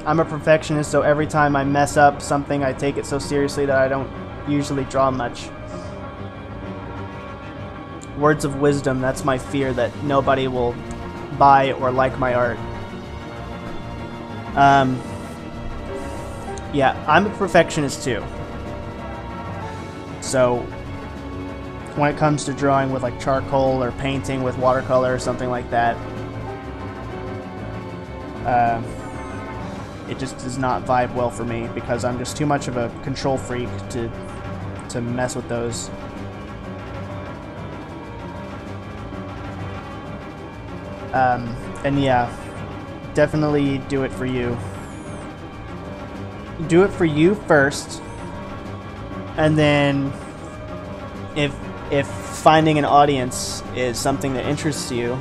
I'm a perfectionist, so every time I mess up something, I take it so seriously that I don't usually draw much. Words of wisdom, that's my fear, that nobody will buy or like my art. Yeah, I'm a perfectionist too. So when it comes to drawing with like charcoal or painting with watercolor or something like that, it just does not vibe well for me, because I'm just too much of a control freak to mess with those. And yeah, definitely do it for you. Do it for you first, and then if finding an audience is something that interests you,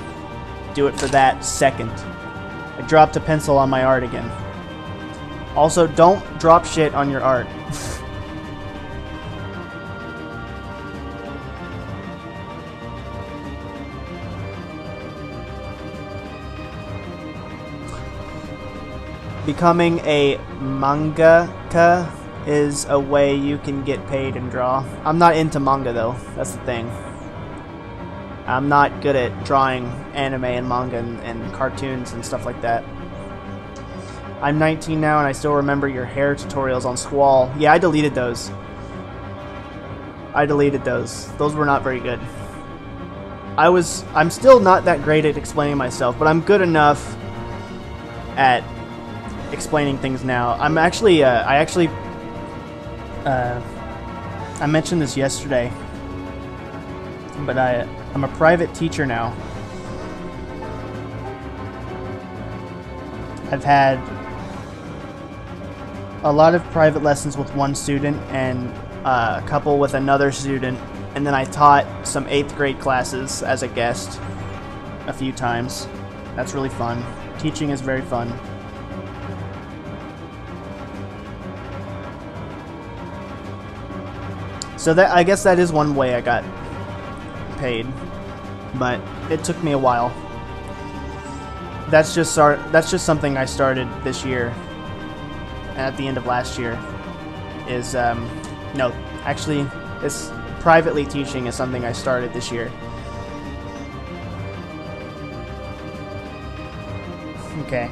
do it for that second. I dropped a pencil on my art again. Also, don't drop shit on your art. Becoming a mangaka is a way you can get paid and draw. I'm not into manga though, that's the thing. I'm not good at drawing anime and manga and cartoons and stuff like that. I'm 19 now and I still remember your hair tutorials on Squall. Yeah, I deleted those. Those were not very good. I'm still not that great at explaining myself, but I'm good enough at explaining things now. I mentioned this yesterday, but I'm a private teacher now. I've had a lot of private lessons with one student and a couple with another student, and then I taught some 8th grade classes as a guest a few times. That's really fun. Teaching is very fun. So I guess that is one way I got paid, but it took me a while. That's just something I started this year, and at the end of last year. No, actually, this privately teaching is something I started this year. Okay.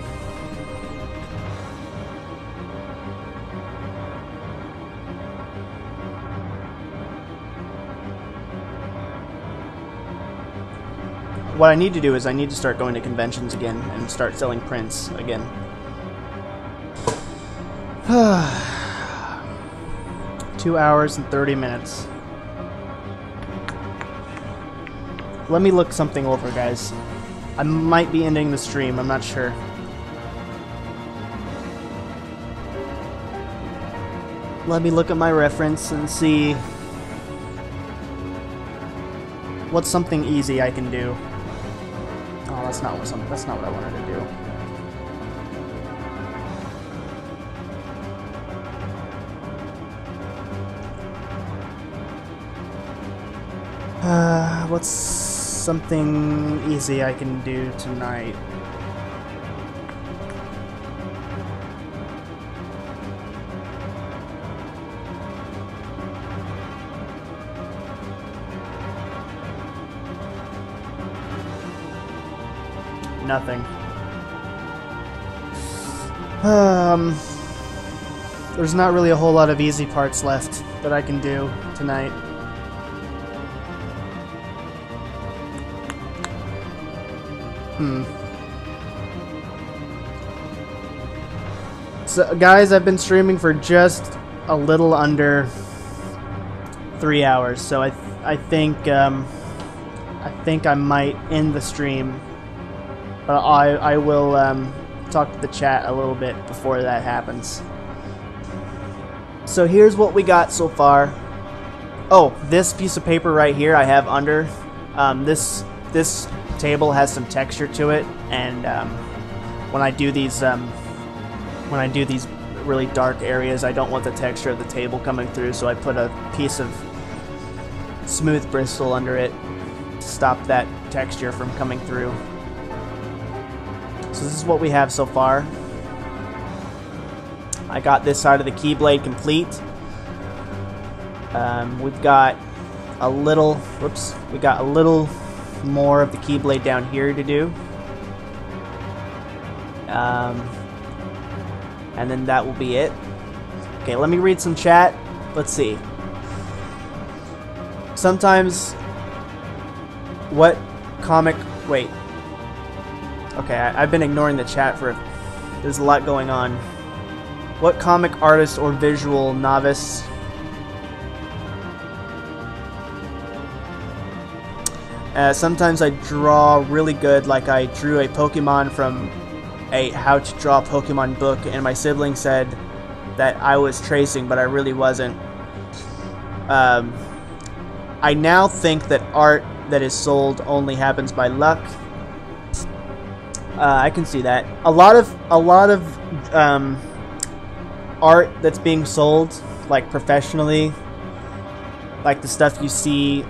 What I need to do is I need to start going to conventions again and start selling prints again. 2 hours and 30 minutes. Let me look something over, guys. I might be ending the stream, I'm not sure. Let me look at my reference and see what's something easy I can do. Oh, that's not what I wanted to do. What's something easy I can do tonight? Nothing. There's not really a whole lot of easy parts left that I can do tonight. So, guys, I've been streaming for just a little under 3 hours, so I think I might end the stream. But I will talk to the chat a little bit before that happens. So here's what we got so far. Oh, this piece of paper right here I have under. This table has some texture to it, and when I do these really dark areas, I don't want the texture of the table coming through, so I put a piece of smooth Bristol under it to stop that texture from coming through. So this is what we have so far. I got this side of the Keyblade complete. We've got a little, we got a little more of the Keyblade down here to do. And then that will be it. Okay, let me read some chat. Let's see. Sometimes, what comic, wait. Okay, I've been ignoring the chat for, there's a lot going on. What comic artist or visual novice sometimes I draw really good, like I drew a Pokemon from a how to draw Pokemon book, and my sibling said that I was tracing, but I really wasn't. I now think that art that is sold only happens by luck. I can see that. A lot of art that's being sold, like professionally, like the stuff you see,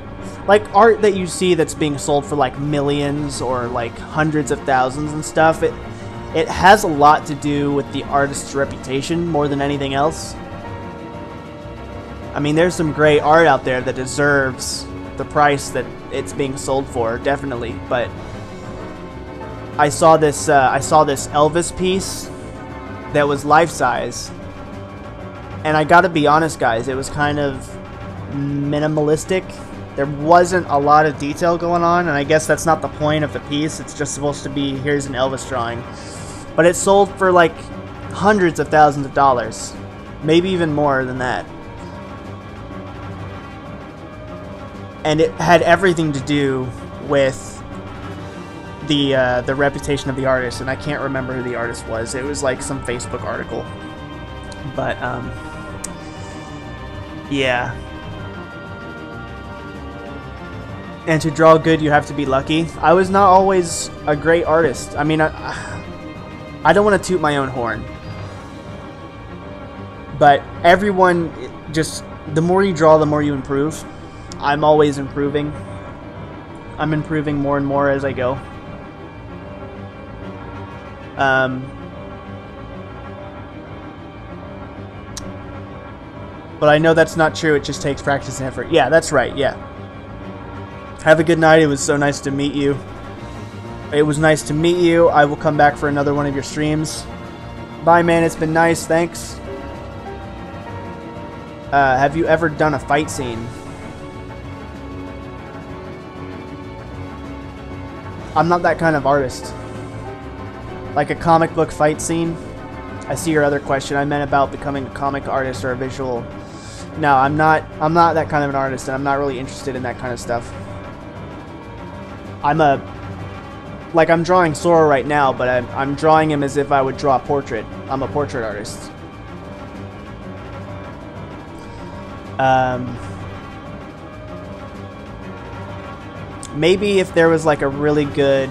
like art that you see that's being sold for like millions or like hundreds of thousands and stuff, it has a lot to do with the artist's reputation more than anything else. I mean, there's some great art out there that deserves the price that it's being sold for, definitely, but I saw this Elvis piece that was life-size. And I gotta be honest, guys, it was kind of minimalistic. There wasn't a lot of detail going on, and I guess that's not the point of the piece. It's just supposed to be, here's an Elvis drawing. But it sold for like hundreds of thousands of dollars. Maybe even more than that. And it had everything to do with the reputation of the artist, and I can't remember who the artist was. It was like some Facebook article. But, yeah. And to draw good, you have to be lucky. I was not always a great artist. I mean, I don't want to toot my own horn. But everyone, just, the more you draw, the more you improve. I'm always improving. I'm improving more and more as I go. But I know that's not true. It just takes practice and effort. Yeah, that's right. Yeah. Have a good night. It was so nice to meet you. It was nice to meet you. I will come back for another one of your streams. Bye, man. It's been nice. Thanks. Have you ever done a fight scene? I'm not that kind of artist. Like a comic book fight scene? I see your other question. I meant about becoming a comic artist or a visual. No, I'm not that kind of an artist, and I'm not really interested in that kind of stuff. I'm drawing Sora right now, but I'm drawing him as if I would draw a portrait. I'm a portrait artist. Maybe if there was like a really good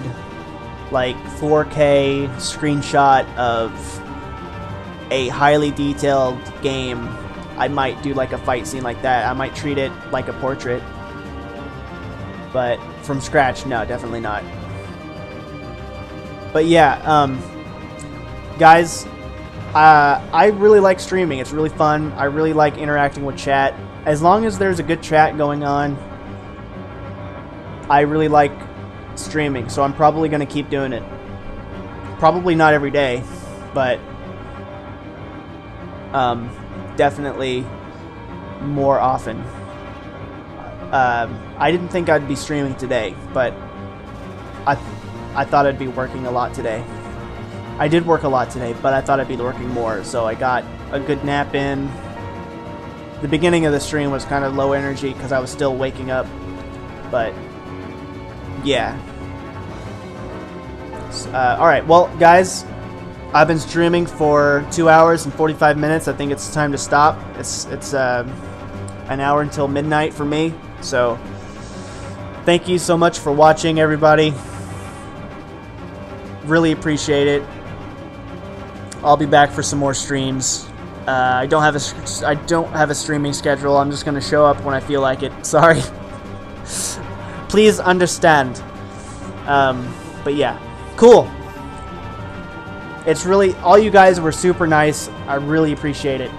like 4K screenshot of a highly detailed game, I might do like a fight scene like that. I might treat it like a portrait. But from scratch, no, definitely not. But yeah, guys, I really like streaming. It's really fun. I really like interacting with chat. As long as there's a good chat going on, I really like streaming, so I'm probably going to keep doing it. Probably not every day, but definitely more often. I didn't think I'd be streaming today, but I thought I'd be working a lot today. I did work a lot today, but I thought I'd be working more, so I got a good nap in. The beginning of the stream was kind of low energy because I was still waking up, but yeah. Alright, well, guys, I've been streaming for 2 hours and 45 minutes. I think it's time to stop. It's an hour until midnight for me, so thank you so much for watching, everybody. Really appreciate it. I'll be back for some more streams. I don't have a streaming schedule. I'm just gonna show up when I feel like it. Sorry. Please understand. But yeah, cool. It's really, all you guys were super nice. I really appreciate it.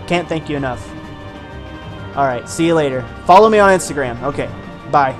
Can't thank you enough. Alright, see you later. Follow me on Instagram. Okay, bye.